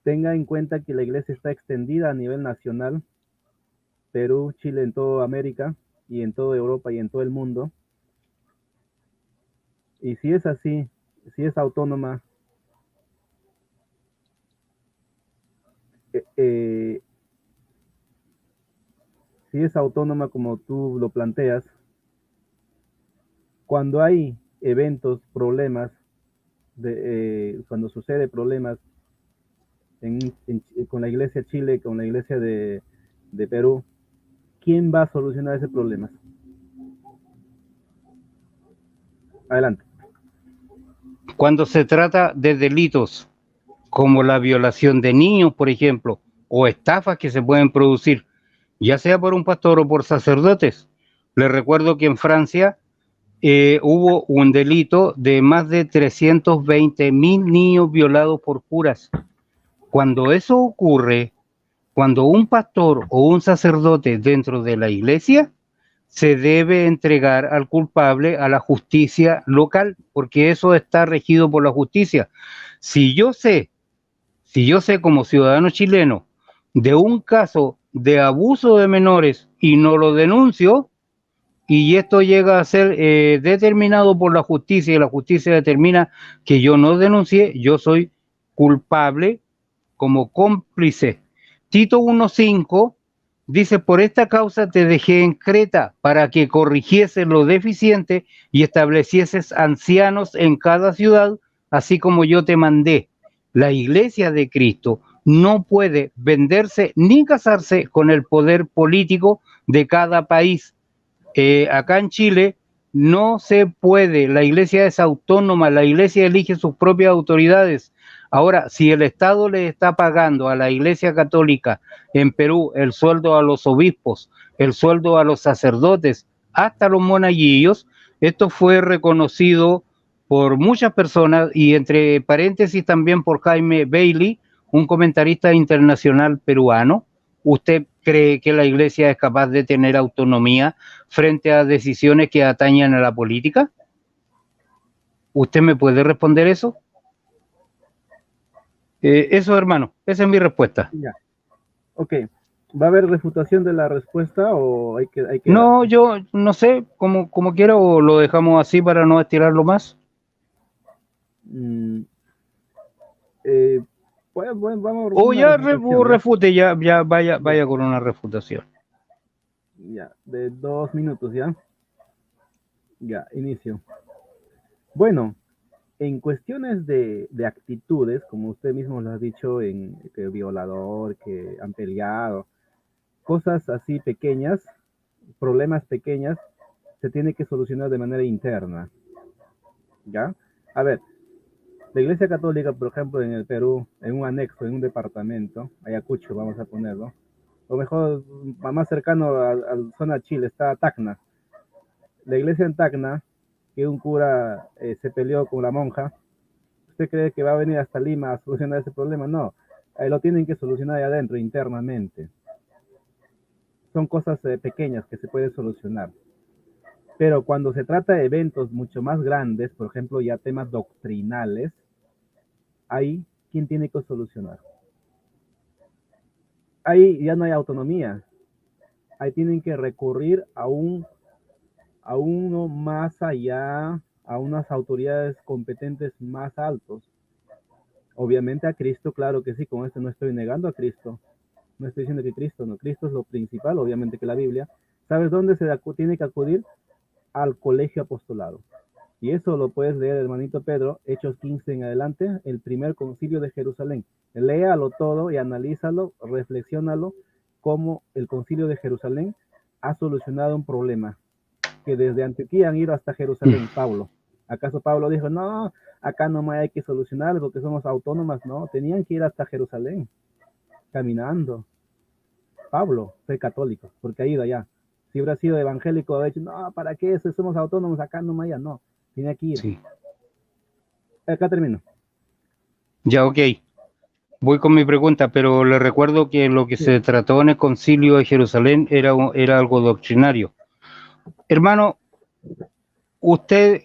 Speaker 3: Tenga en cuenta que la iglesia está extendida a nivel nacional, Perú, Chile, en toda América y en toda Europa y en todo el mundo. Y si es así, si es autónoma, si es autónoma como tú lo planteas, cuando hay eventos, problemas, cuando sucede problemas con la iglesia de Chile, con la iglesia de Perú, ¿quién va a solucionar ese problema? Adelante.
Speaker 2: Cuando se trata de delitos como la violación de niños, por ejemplo, o estafas que se pueden producir, ya sea por un pastor o por sacerdotes. Les recuerdo que en Francia hubo un delito de más de 320.000 niños violados por curas. Cuando eso ocurre, cuando un pastor o un sacerdote dentro de la iglesia se debe entregar al culpable a la justicia local, porque eso está regido por la justicia. Si yo sé como ciudadano chileno de un caso de abuso de menores y no lo denuncio, y esto llega a ser determinado por la justicia y la justicia determina que yo no denuncié, yo soy culpable como cómplice. Tito 1.5 dice, por esta causa te dejé en Creta para que corrigieses lo deficiente y establecieses ancianos en cada ciudad, así como yo te mandé. La iglesia de Cristo no puede venderse ni casarse con el poder político de cada país. Acá en Chile no se puede, la iglesia es autónoma, la iglesia elige sus propias autoridades. Ahora, si el Estado le está pagando a la Iglesia Católica en Perú el sueldo a los obispos, el sueldo a los sacerdotes, hasta los monaguillos, esto fue reconocido por muchas personas y entre paréntesis también por Jaime Bailey, un comentarista internacional peruano. ¿Usted cree que la Iglesia es capaz de tener autonomía frente a decisiones que atañen a la política? ¿Usted me puede responder eso? Eso, hermano, esa es mi respuesta.
Speaker 3: Ya. Ok. ¿Va a haber refutación de la respuesta o hay que
Speaker 2: No, yo no sé, como quiera, o lo dejamos así para no estirarlo más.
Speaker 3: Vamos
Speaker 2: O
Speaker 3: una
Speaker 2: ya
Speaker 3: refutación,
Speaker 2: refute, ya vaya con una refutación.
Speaker 3: ya, de 2 minutos, ¿ya? Ya, inicio. Bueno, en cuestiones de actitudes, como usted mismo lo ha dicho, que violador, que han peleado, cosas así pequeñas, problemas pequeños, se tiene que solucionar de manera interna. ¿Ya? A ver, la Iglesia Católica, por ejemplo, en el Perú, en un anexo, en un departamento, Ayacucho, vamos a ponerlo, o mejor, más cercano a la zona Chile, está Tacna. La iglesia en Tacna, que un cura se peleó con la monja, ¿usted cree que va a venir hasta Lima a solucionar ese problema? No, lo tienen que solucionar ahí adentro, internamente. Son cosas pequeñas que se pueden solucionar. Pero cuando se trata de eventos mucho más grandes, por ejemplo, ya temas doctrinales, ahí, ¿quién tiene que solucionar? Ahí ya no hay autonomía. Ahí tienen que recurrir a uno más allá, a unas autoridades competentes más altos. Obviamente a Cristo, claro que sí, con esto no estoy negando a Cristo. No estoy diciendo que Cristo no, Cristo es lo principal, obviamente que la Biblia. ¿Sabes dónde se tiene que acudir? Al colegio apostolado. Y eso lo puedes leer, hermanito Pedro, Hechos 15 en adelante, el primer concilio de Jerusalén. Léalo todo y analízalo, reflexiónalo, cómo el concilio de Jerusalén ha solucionado un problema que desde Antioquía han ido hasta Jerusalén, Pablo. ¿Acaso Pablo dijo, no, acá nomás hay que solucionar porque somos autónomas? No, tenían que ir hasta Jerusalén, caminando. Pablo fue católico, porque ha ido allá. Si hubiera sido evangélico, habría dicho, no, ¿para qué? Si somos autónomos, acá nomás ya no. Tiene que ir.
Speaker 2: Sí.
Speaker 3: Acá termino.
Speaker 2: Ya, ok. Voy con mi pregunta, pero le recuerdo que lo que se trató en el concilio de Jerusalén era algo doctrinario. Hermano, usted,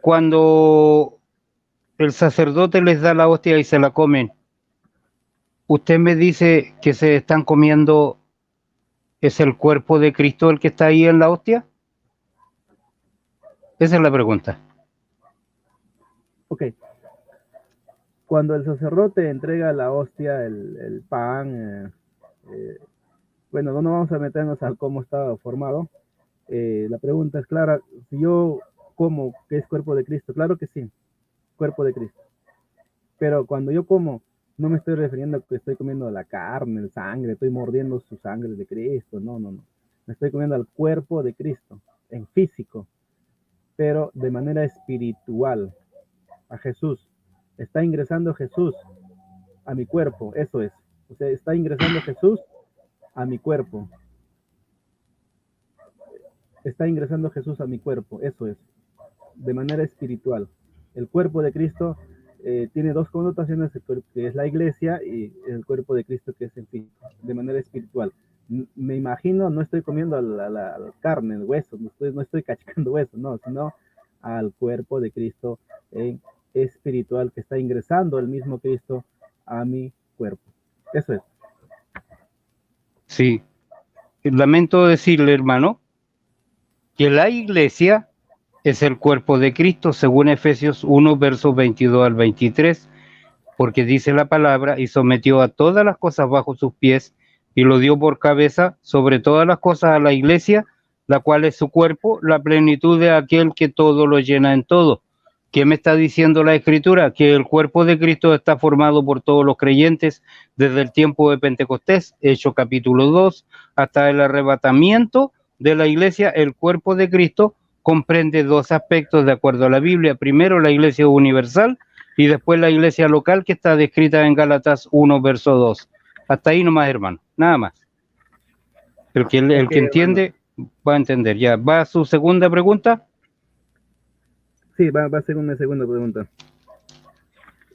Speaker 2: cuando el sacerdote les da la hostia y se la comen, usted me dice que se están comiendo, ¿es el cuerpo de Cristo el que está ahí en la hostia? Esa es la pregunta.
Speaker 3: Ok. Cuando el sacerdote entrega la hostia, el pan, bueno, no vamos a meternos a cómo está formado. La pregunta es clara, si yo como que es cuerpo de Cristo, claro que sí, cuerpo de Cristo. Pero cuando yo como, no me estoy refiriendo a que estoy comiendo la carne, el sangre, estoy mordiendo su sangre de Cristo, no. Me estoy comiendo al cuerpo de Cristo, en físico, pero de manera espiritual, a Jesús. Está ingresando Jesús a mi cuerpo, eso es. O sea, está ingresando Jesús a mi cuerpo. Está ingresando Jesús a mi cuerpo, eso es. De manera espiritual. El cuerpo de Cristo tiene dos connotaciones, que es la iglesia y el cuerpo de Cristo que es en fin, de manera espiritual. Me imagino, no estoy comiendo la carne, el hueso, no estoy cachacando hueso, no, sino al cuerpo de Cristo espiritual que está ingresando el mismo Cristo a mi cuerpo. Eso es.
Speaker 2: Sí. Lamento decirle, hermano, que la iglesia es el cuerpo de Cristo, según Efesios 1, versos 22 al 23, porque dice la palabra, y sometió a todas las cosas bajo sus pies, y lo dio por cabeza sobre todas las cosas a la iglesia, la cual es su cuerpo, la plenitud de aquel que todo lo llena en todo. ¿Qué me está diciendo la Escritura? Que el cuerpo de Cristo está formado por todos los creyentes desde el tiempo de Pentecostés, Hechos capítulo 2, hasta el arrebatamiento de la iglesia. El cuerpo de Cristo comprende dos aspectos de acuerdo a la Biblia. Primero, la iglesia universal y después la iglesia local, que está descrita en Gálatas 1, verso 2. Hasta ahí nomás, hermano, nada más. El que entiende va a entender. Ya, ¿va a su segunda pregunta?
Speaker 3: Sí, va a ser una segunda pregunta.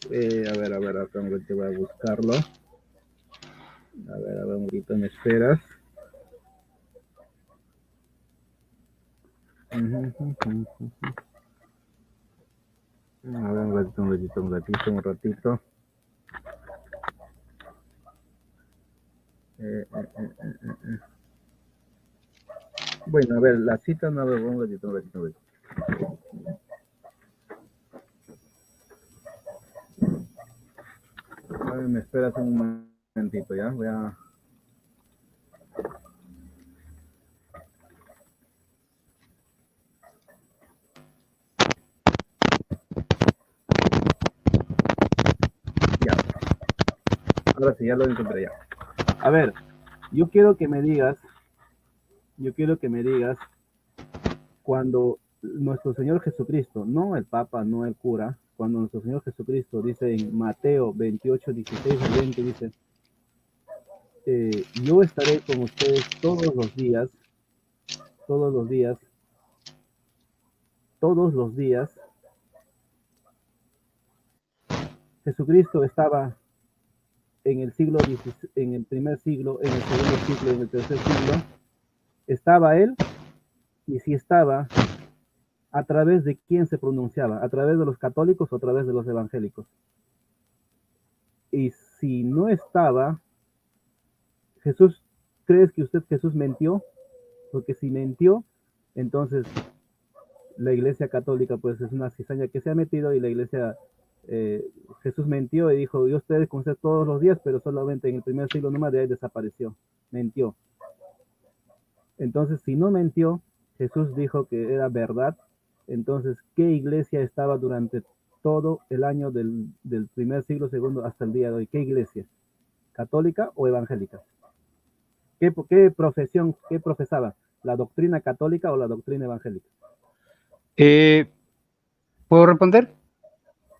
Speaker 3: A ver, acá te voy a buscarlo. A ver, un poquito, me esperas. A ver, un ratito. Bueno, a ver, la cita, no, a ver, un ratito. A ver, me esperas un momentito, ¿ya? Voy a... Ya. Ahora sí, ya lo encontré ya. A ver, yo quiero que me digas, cuando nuestro Señor Jesucristo, no el Papa, no el cura, cuando nuestro Señor Jesucristo dice en Mateo 28, 16 al 20, dice, yo estaré con ustedes todos los días, todos los días, todos los días. Jesucristo estaba en el siglo XVI, en el primer siglo, en el segundo siglo, en el tercer siglo. Estaba Él, y si estaba, ¿a través de quién se pronunciaba? ¿A través de los católicos o a través de los evangélicos? Y si no estaba, Jesús, ¿crees que Jesús mintió? Porque si mintió, entonces la Iglesia Católica pues es una cizaña que se ha metido, y la Iglesia, Jesús mintió y dijo, yo estaré con usted todos los días, pero solamente en el primer siglo nomás, de ahí desapareció, mintió. Entonces, si no mintió, Jesús dijo que era verdad. Entonces, ¿qué iglesia estaba durante todo el año del primer siglo segundo hasta el día de hoy? ¿Qué iglesia? ¿Católica o evangélica? ¿Qué profesión, qué profesaba? ¿La doctrina católica o la doctrina evangélica?
Speaker 2: ¿Puedo responder?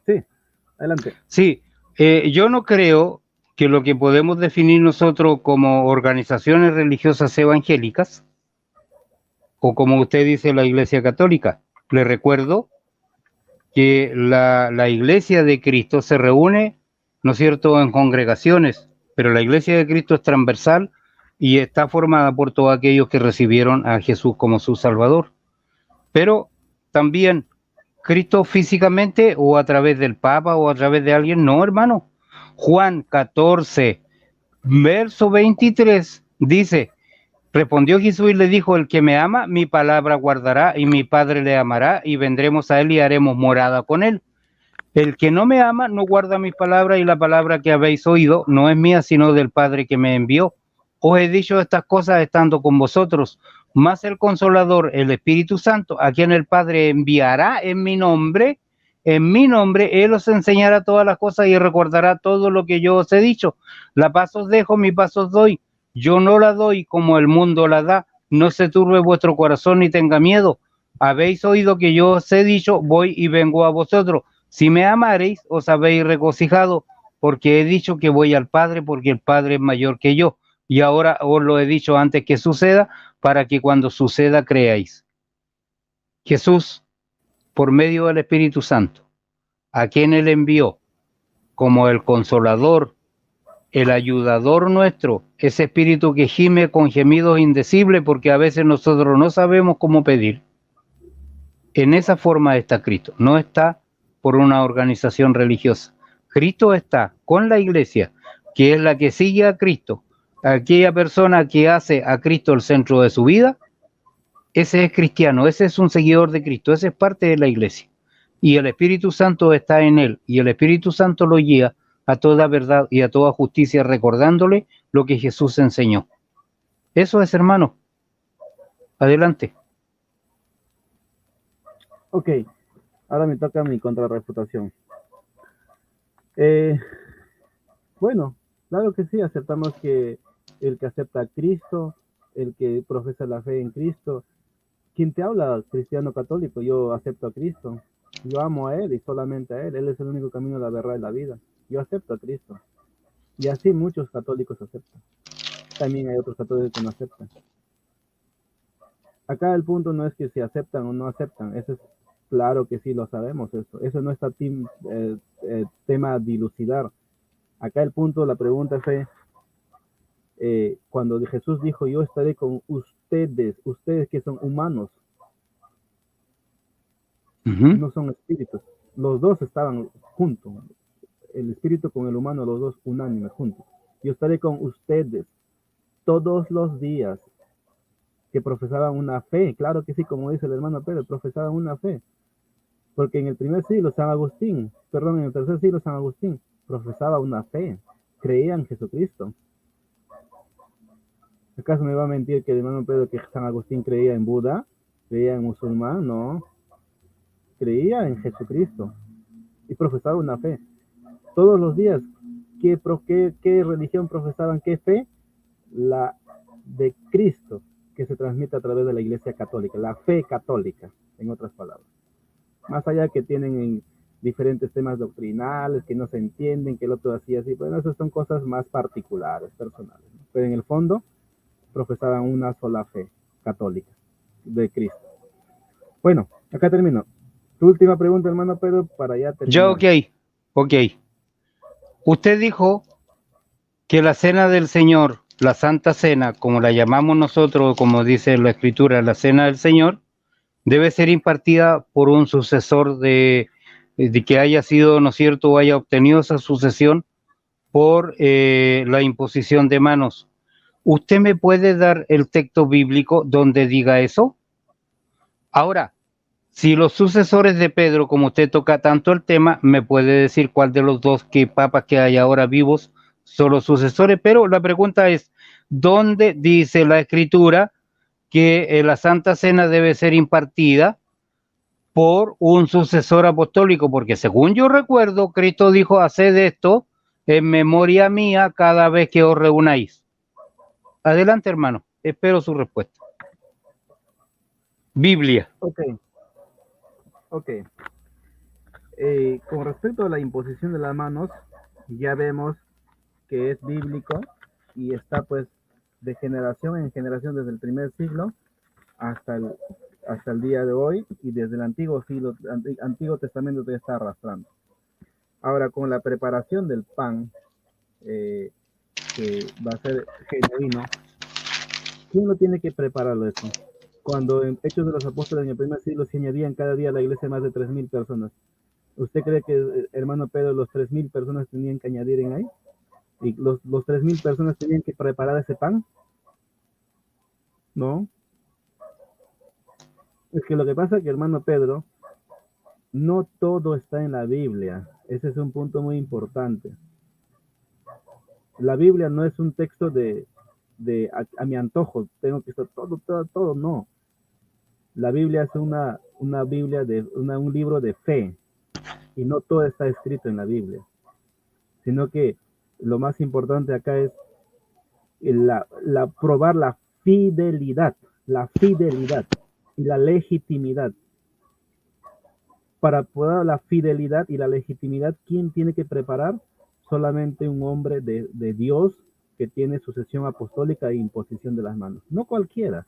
Speaker 3: Sí, adelante.
Speaker 2: Sí, yo no creo que lo que podemos definir nosotros como organizaciones religiosas evangélicas, o como usted dice, la Iglesia Católica. Le recuerdo que la Iglesia de Cristo se reúne, ¿no es cierto?, en congregaciones, pero la Iglesia de Cristo es transversal y está formada por todos aquellos que recibieron a Jesús como su Salvador. Pero también Cristo físicamente, o a través del Papa o a través de alguien, no, hermano. Juan 14, verso 23 dice, respondió Jesús y le dijo, el que me ama, mi palabra guardará, y mi Padre le amará, y vendremos a él y haremos morada con él. El que no me ama no guarda mis palabras, y la palabra que habéis oído no es mía, sino del Padre que me envió. Os he dicho estas cosas estando con vosotros, mas el Consolador, el Espíritu Santo, a quien el Padre enviará en mi nombre, Él os enseñará todas las cosas y recordará todo lo que yo os he dicho. La paz os dejo, mi paz os doy. Yo no la doy como el mundo la da. No se turbe vuestro corazón ni tenga miedo. Habéis oído que yo os he dicho, voy y vengo a vosotros. Si me amareis, os habéis regocijado, porque he dicho que voy al Padre, porque el Padre es mayor que yo. Y ahora os lo he dicho antes que suceda, para que cuando suceda creáis. Jesús, por medio del Espíritu Santo, a quien Él envió como el Consolador, el ayudador nuestro, ese Espíritu que gime con gemidos indecibles, porque a veces nosotros no sabemos cómo pedir. En esa forma está Cristo, no está por una organización religiosa. Cristo está con la iglesia, que es la que sigue a Cristo. Aquella persona que hace a Cristo el centro de su vida, ese es cristiano, ese es un seguidor de Cristo, ese es parte de la iglesia. Y el Espíritu Santo está en él, y el Espíritu Santo lo guía a toda verdad y a toda justicia, recordándole lo que Jesús enseñó. Eso es, hermano. Adelante.
Speaker 3: Ok, ahora me toca mi contrarrefutación. Bueno, claro que sí, aceptamos que el que acepta a Cristo, el que profesa la fe en Cristo, quien te habla, cristiano católico, yo acepto a Cristo, yo amo a Él y solamente a Él, Él es el único camino, la verdad y la vida, yo acepto a Cristo, y así muchos católicos aceptan, también hay otros católicos que no aceptan. Acá el punto no es que si aceptan o no aceptan, eso es claro que sí lo sabemos, eso no está tema a dilucidar. Acá el punto, la pregunta fue, cuando Jesús dijo, yo estaré con ustedes que son humanos, no son espíritus, los dos estaban juntos, el espíritu con el humano, los dos unánimes juntos. Yo estaré con ustedes todos los días, que profesaban una fe, claro que sí, como dice el hermano Pedro, profesaban una fe, porque en el primer siglo en el tercer siglo San Agustín profesaba una fe, creía en Jesucristo. ¿Acaso me va a mentir que el hermano Pedro que San Agustín creía en Buda, creía en musulmán? No, creía en Jesucristo y profesaba una fe. Todos los días, ¿qué religión profesaban? ¿Qué fe? la de Cristo que se transmite a través de la Iglesia Católica, la fe católica, en otras palabras. Más allá que tienen en diferentes temas doctrinales, que no se entienden, que el otro hacía así, bueno, esas son cosas más particulares, personales, ¿no? Pero en el fondo profesaban una sola fe católica de Cristo. Bueno, acá termino. Tu última pregunta, hermano Pedro, para ya terminar.
Speaker 2: Ya, ok. Usted dijo que la cena del Señor, la Santa Cena, como la llamamos nosotros, como dice la Escritura, la cena del Señor, debe ser impartida por un sucesor de que haya sido, ¿no es cierto?, o haya obtenido esa sucesión por la imposición de manos. ¿Usted me puede dar el texto bíblico donde diga eso? Ahora, si los sucesores de Pedro, como usted toca tanto el tema, me puede decir cuál de los dos que papas que hay ahora vivos son los sucesores, pero la pregunta es, ¿dónde dice la Escritura que la Santa Cena debe ser impartida por un sucesor apostólico? Porque según yo recuerdo, Cristo dijo, haced esto en memoria mía cada vez que os reunáis. Adelante, hermano, espero su respuesta. Biblia.
Speaker 3: Ok. Con respecto a la imposición de las manos, ya vemos que es bíblico y está pues de generación en generación desde el primer siglo hasta el día de hoy, y desde el antiguo siglo, Antiguo Testamento ya está arrastrando. Ahora, con la preparación del pan, que va a ser genuino, ¿quién lo tiene que prepararlo eso? Cuando en Hechos de los Apóstoles en el primer siglo se añadían cada día a la iglesia más de 3,000 personas. ¿Usted cree que, hermano Pedro, los 3,000 personas tenían que añadir en ahí? ¿Y los 3,000 personas tenían que preparar ese pan? No. Es que lo que pasa es que, hermano Pedro, no todo está en la Biblia. Ese es un punto muy importante. La Biblia no es un texto de a mi antojo, tengo que estar todo, no. La Biblia es una Biblia un libro de fe, y no todo está escrito en la Biblia, sino que lo más importante acá es probar la fidelidad y la legitimidad. Para probar la fidelidad y la legitimidad, ¿quién tiene que preparar? Solamente un hombre de Dios que tiene sucesión apostólica e imposición de las manos. No cualquiera.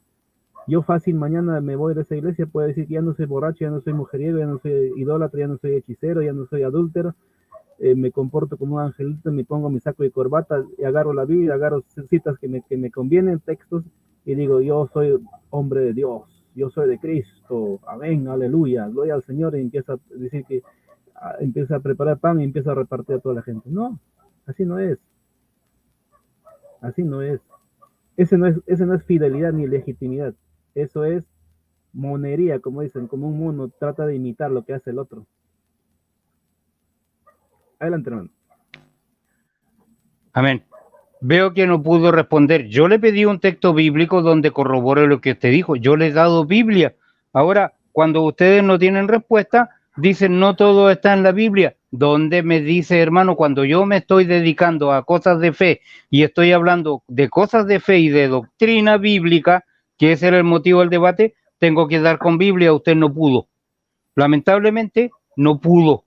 Speaker 3: Yo fácil mañana me voy de esa iglesia, puedo decir que ya no soy borracho, ya no soy mujeriego, ya no soy idólatra, ya no soy hechicero, ya no soy adúltero, me comporto como un angelito, me pongo mi saco y corbata, y agarro la Biblia, agarro citas que me convienen, textos, y digo, yo soy hombre de Dios, yo soy de Cristo, amén, aleluya, gloria al Señor, y empieza a decir que empieza a preparar pan y empieza a repartir a toda la gente. No, así no es. Así no es. Ese no es fidelidad ni legitimidad. Eso es monería, como dicen, como un mono trata de imitar lo que hace el otro. Adelante, hermano.
Speaker 2: Amén. Veo que no pudo responder. Yo le pedí un texto bíblico donde corrobore lo que usted dijo. Yo le he dado Biblia. Ahora, cuando ustedes no tienen respuesta, dicen no todo está en la Biblia. ¿Dónde me dice, hermano, cuando yo me estoy dedicando a cosas de fe y estoy hablando de cosas de fe y de doctrina bíblica, que ese era el motivo del debate, tengo que dar con Biblia? Usted no pudo. Lamentablemente, no pudo.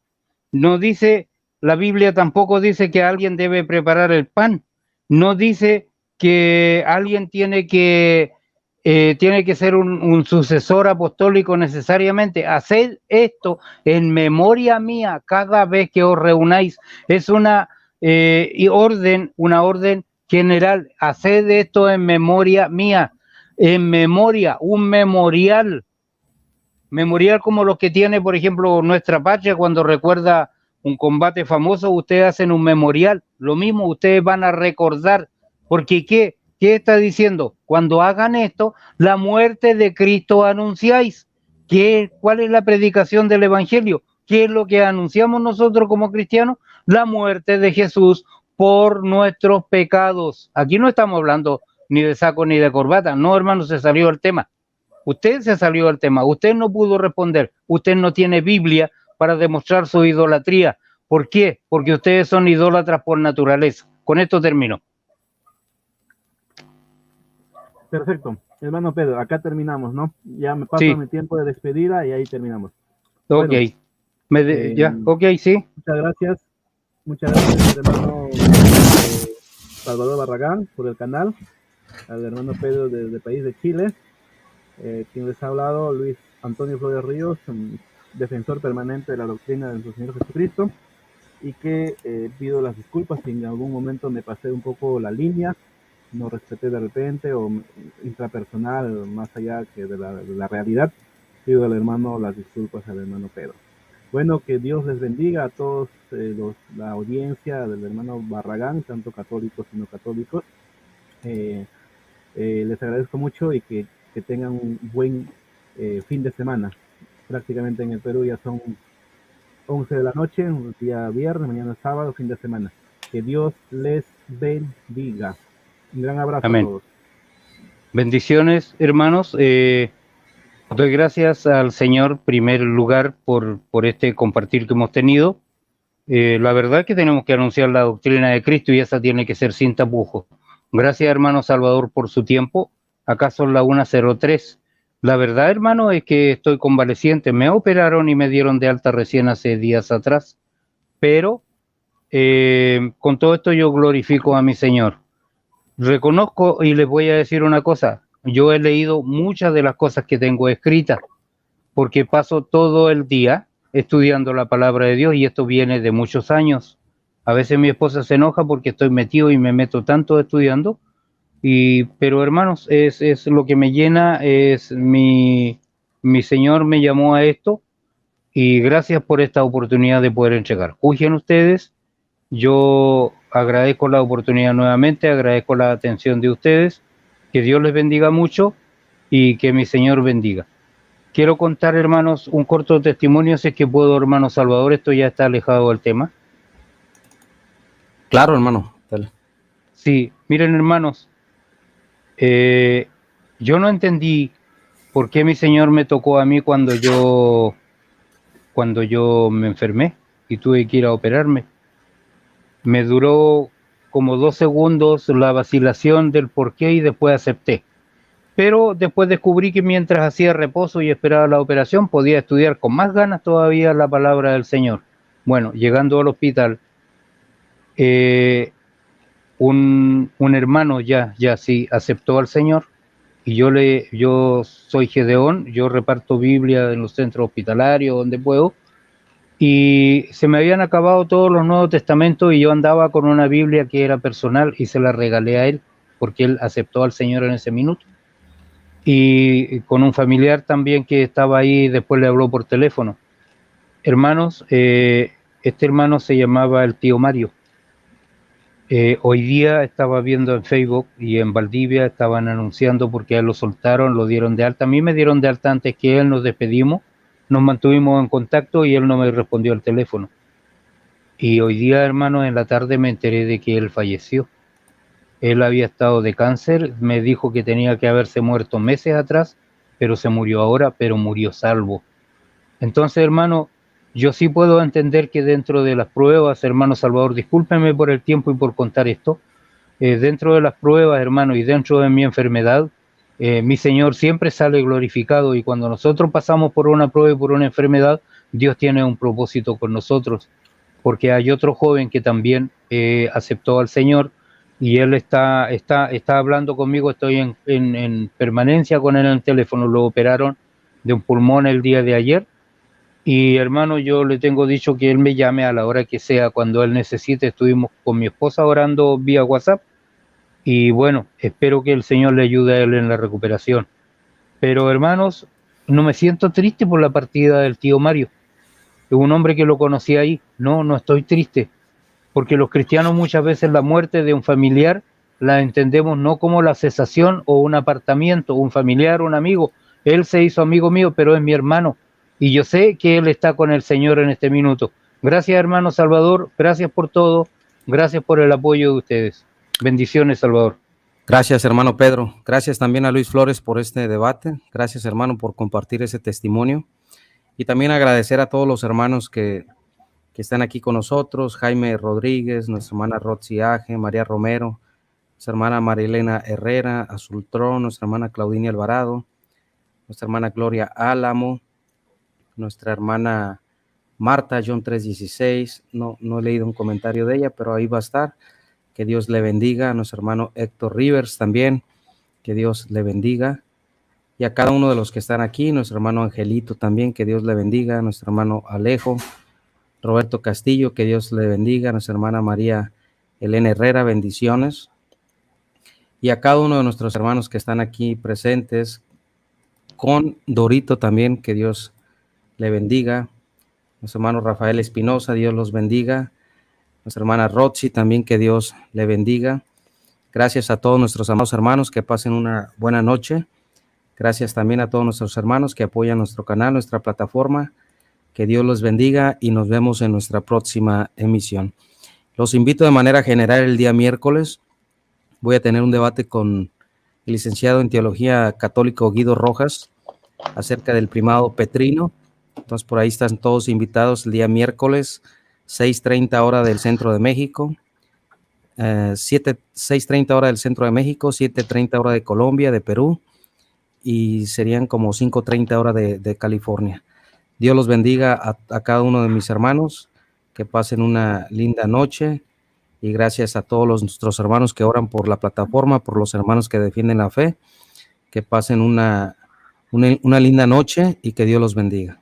Speaker 2: No dice, la Biblia tampoco dice que alguien debe preparar el pan. No dice que alguien tiene que ser un sucesor apostólico necesariamente. Haced esto en memoria mía cada vez que os reunáis. Es una orden general. Haced esto en memoria mía. En memoria, un memorial como los que tiene, por ejemplo, nuestra patria cuando recuerda un combate famoso. Ustedes hacen un memorial, lo mismo, ustedes van a recordar, porque ¿qué está diciendo? Cuando hagan esto, la muerte de Cristo anunciáis. ¿Cuál es la predicación del Evangelio? ¿Qué es lo que anunciamos nosotros como cristianos? La muerte de Jesús por nuestros pecados. Aquí no estamos hablando ni de saco ni de corbata, no, hermano, se salió del tema. Usted se salió del tema, usted no pudo responder, usted no tiene Biblia para demostrar su idolatría. ¿Por qué? Porque ustedes son idólatras por naturaleza. Con esto termino.
Speaker 3: Perfecto. Hermano Pedro, acá terminamos, ¿no? Ya me paso
Speaker 2: Sí,
Speaker 3: mi tiempo de despedida y ahí terminamos.
Speaker 2: ok.
Speaker 3: Bueno,
Speaker 2: Ya,
Speaker 3: eh,
Speaker 2: ok, sí.
Speaker 3: muchas gracias. Muchas gracias, hermano Salvador Barragán, por el canal. Al hermano Pedro del país de Chile. Quien les ha hablado, Luis Antonio Flores Ríos, defensor permanente de la doctrina de nuestro Señor Jesucristo. Y que pido las disculpas si en algún momento me pasé un poco la línea, no respeté de repente o intrapersonal más allá que de la realidad. Pido al hermano las disculpas al hermano Pedro. Bueno, que Dios les bendiga a todos la audiencia del hermano Barragán, tanto católicos y no católicos. Eh, les agradezco mucho y que tengan un buen fin de semana. Prácticamente en el Perú ya son 11 de la noche, un día viernes, mañana sábado, fin de semana. Que Dios les bendiga. Un gran abrazo a
Speaker 2: Amén.
Speaker 3: todos.
Speaker 2: Bendiciones, hermanos. Doy gracias al Señor, en primer lugar, por este compartir que hemos tenido. La verdad que tenemos que anunciar la doctrina de Cristo y esa tiene que ser sin tapujos. Gracias, hermano Salvador, por su tiempo. Acá son las 1:03. La verdad, hermano, es que estoy convaleciente. Me operaron y me dieron de alta recién hace días atrás. Pero con todo esto yo glorifico a mi Señor. Reconozco y les voy a decir una cosa. Yo he leído muchas de las cosas que tengo escritas porque paso todo el día estudiando la palabra de Dios y esto viene de muchos años. A veces mi esposa se enoja porque estoy metido y me meto tanto estudiando, pero hermanos, es lo que me llena, es mi Señor me llamó a esto y gracias por esta oportunidad de poder entregar. Juzguen ustedes, yo agradezco la oportunidad nuevamente, agradezco la atención de ustedes, que Dios les bendiga mucho y que mi Señor bendiga. Quiero contar, hermanos, un corto testimonio, si es que puedo, hermano Salvador, esto ya está alejado del tema.
Speaker 1: Claro, hermano. Dale.
Speaker 2: Sí, miren, hermanos, yo no entendí por qué mi Señor me tocó a mí cuando yo me enfermé y tuve que ir a operarme. Me duró como 2 segundos la vacilación del por qué y después acepté. Pero después descubrí que mientras hacía reposo y esperaba la operación, podía estudiar con más ganas todavía la palabra del Señor. Bueno, llegando al hospital, un hermano ya sí aceptó al Señor y yo soy Gedeón, yo reparto Biblia en los centros hospitalarios donde puedo y se me habían acabado todos los Nuevos Testamentos y yo andaba con una Biblia que era personal y se la regalé a él porque él aceptó al Señor en ese minuto. Y con un familiar también que estaba ahí, después le habló por teléfono. Hermanos, este hermano se llamaba el tío Mario. Hoy día estaba viendo en Facebook y en Valdivia estaban anunciando porque a él lo soltaron, lo dieron de alta. A mí me dieron de alta antes que él, nos despedimos, nos mantuvimos en contacto y él no me respondió al teléfono. Y hoy día, hermano, en la tarde me enteré de que él falleció. Él había estado de cáncer, me dijo que tenía que haberse muerto meses atrás, pero se murió ahora, pero murió salvo. Entonces, hermano, yo sí puedo entender que dentro de las pruebas, hermano Salvador, discúlpeme por el tiempo y por contar esto, dentro de las pruebas, hermano, y dentro de mi enfermedad, mi Señor siempre sale glorificado y cuando nosotros pasamos por una prueba y por una enfermedad, Dios tiene un propósito con nosotros, porque hay otro joven que también aceptó al Señor y él está hablando conmigo, estoy en permanencia con él en el teléfono, lo operaron de un pulmón el día de ayer. Y hermano, yo le tengo dicho que él me llame a la hora que sea, cuando él necesite. Estuvimos con mi esposa orando vía WhatsApp y bueno, espero que el Señor le ayude a él en la recuperación. Pero hermanos, no me siento triste por la partida del tío Mario. Es un hombre que lo conocí ahí. No estoy triste, porque los cristianos muchas veces la muerte de un familiar la entendemos no como la cesación o un apartamiento, un familiar, un amigo. Él se hizo amigo mío, pero es mi hermano. Y yo sé que él está con el Señor en este minuto. Gracias, hermano Salvador. Gracias por todo. Gracias por el apoyo de ustedes. Bendiciones, Salvador.
Speaker 1: Gracias, hermano Pedro. Gracias también a Luis Flores por este debate. Gracias, hermano, por compartir ese testimonio. Y también agradecer a todos los hermanos que están aquí con nosotros, Jaime Rodríguez, nuestra hermana Roxy Aje, María Romero, nuestra hermana Marilena Herrera, Azultrón, nuestra hermana Claudinia Alvarado, nuestra hermana Gloria Álamo, nuestra hermana Marta, John 3:16, no he leído un comentario de ella, pero ahí va a estar. Que Dios le bendiga. A nuestro hermano Héctor Rivers también, que Dios le bendiga. Y a cada uno de los que están aquí, nuestro hermano Angelito también, que Dios le bendiga. Nuestro hermano Alejo, Roberto Castillo, que Dios le bendiga. Nuestra hermana María Elena Herrera, bendiciones. Y a cada uno de nuestros hermanos que están aquí presentes, con Dorito también, que Dios le bendiga. Nuestro hermano Rafael Espinosa, Dios los bendiga. Nuestra hermana Roxy también, que Dios le bendiga. Gracias a todos nuestros amados hermanos, que pasen una buena noche. Gracias también a todos nuestros hermanos que apoyan nuestro canal, nuestra plataforma. Que Dios los bendiga y nos vemos en nuestra próxima emisión. Los invito de manera general el día miércoles. Voy a tener un debate con el licenciado en Teología Católico Guido Rojas acerca del primado petrino. Entonces por ahí están todos invitados el día miércoles, 6:30 hora del centro de México, 6:30 hora del centro de México, 7:30 hora de Colombia, de Perú, y serían como 5:30 hora de California. Dios los bendiga a cada uno de mis hermanos, que pasen una linda noche, y gracias a todos nuestros hermanos que oran por la plataforma, por los hermanos que defienden la fe, que pasen una linda noche y que Dios los bendiga.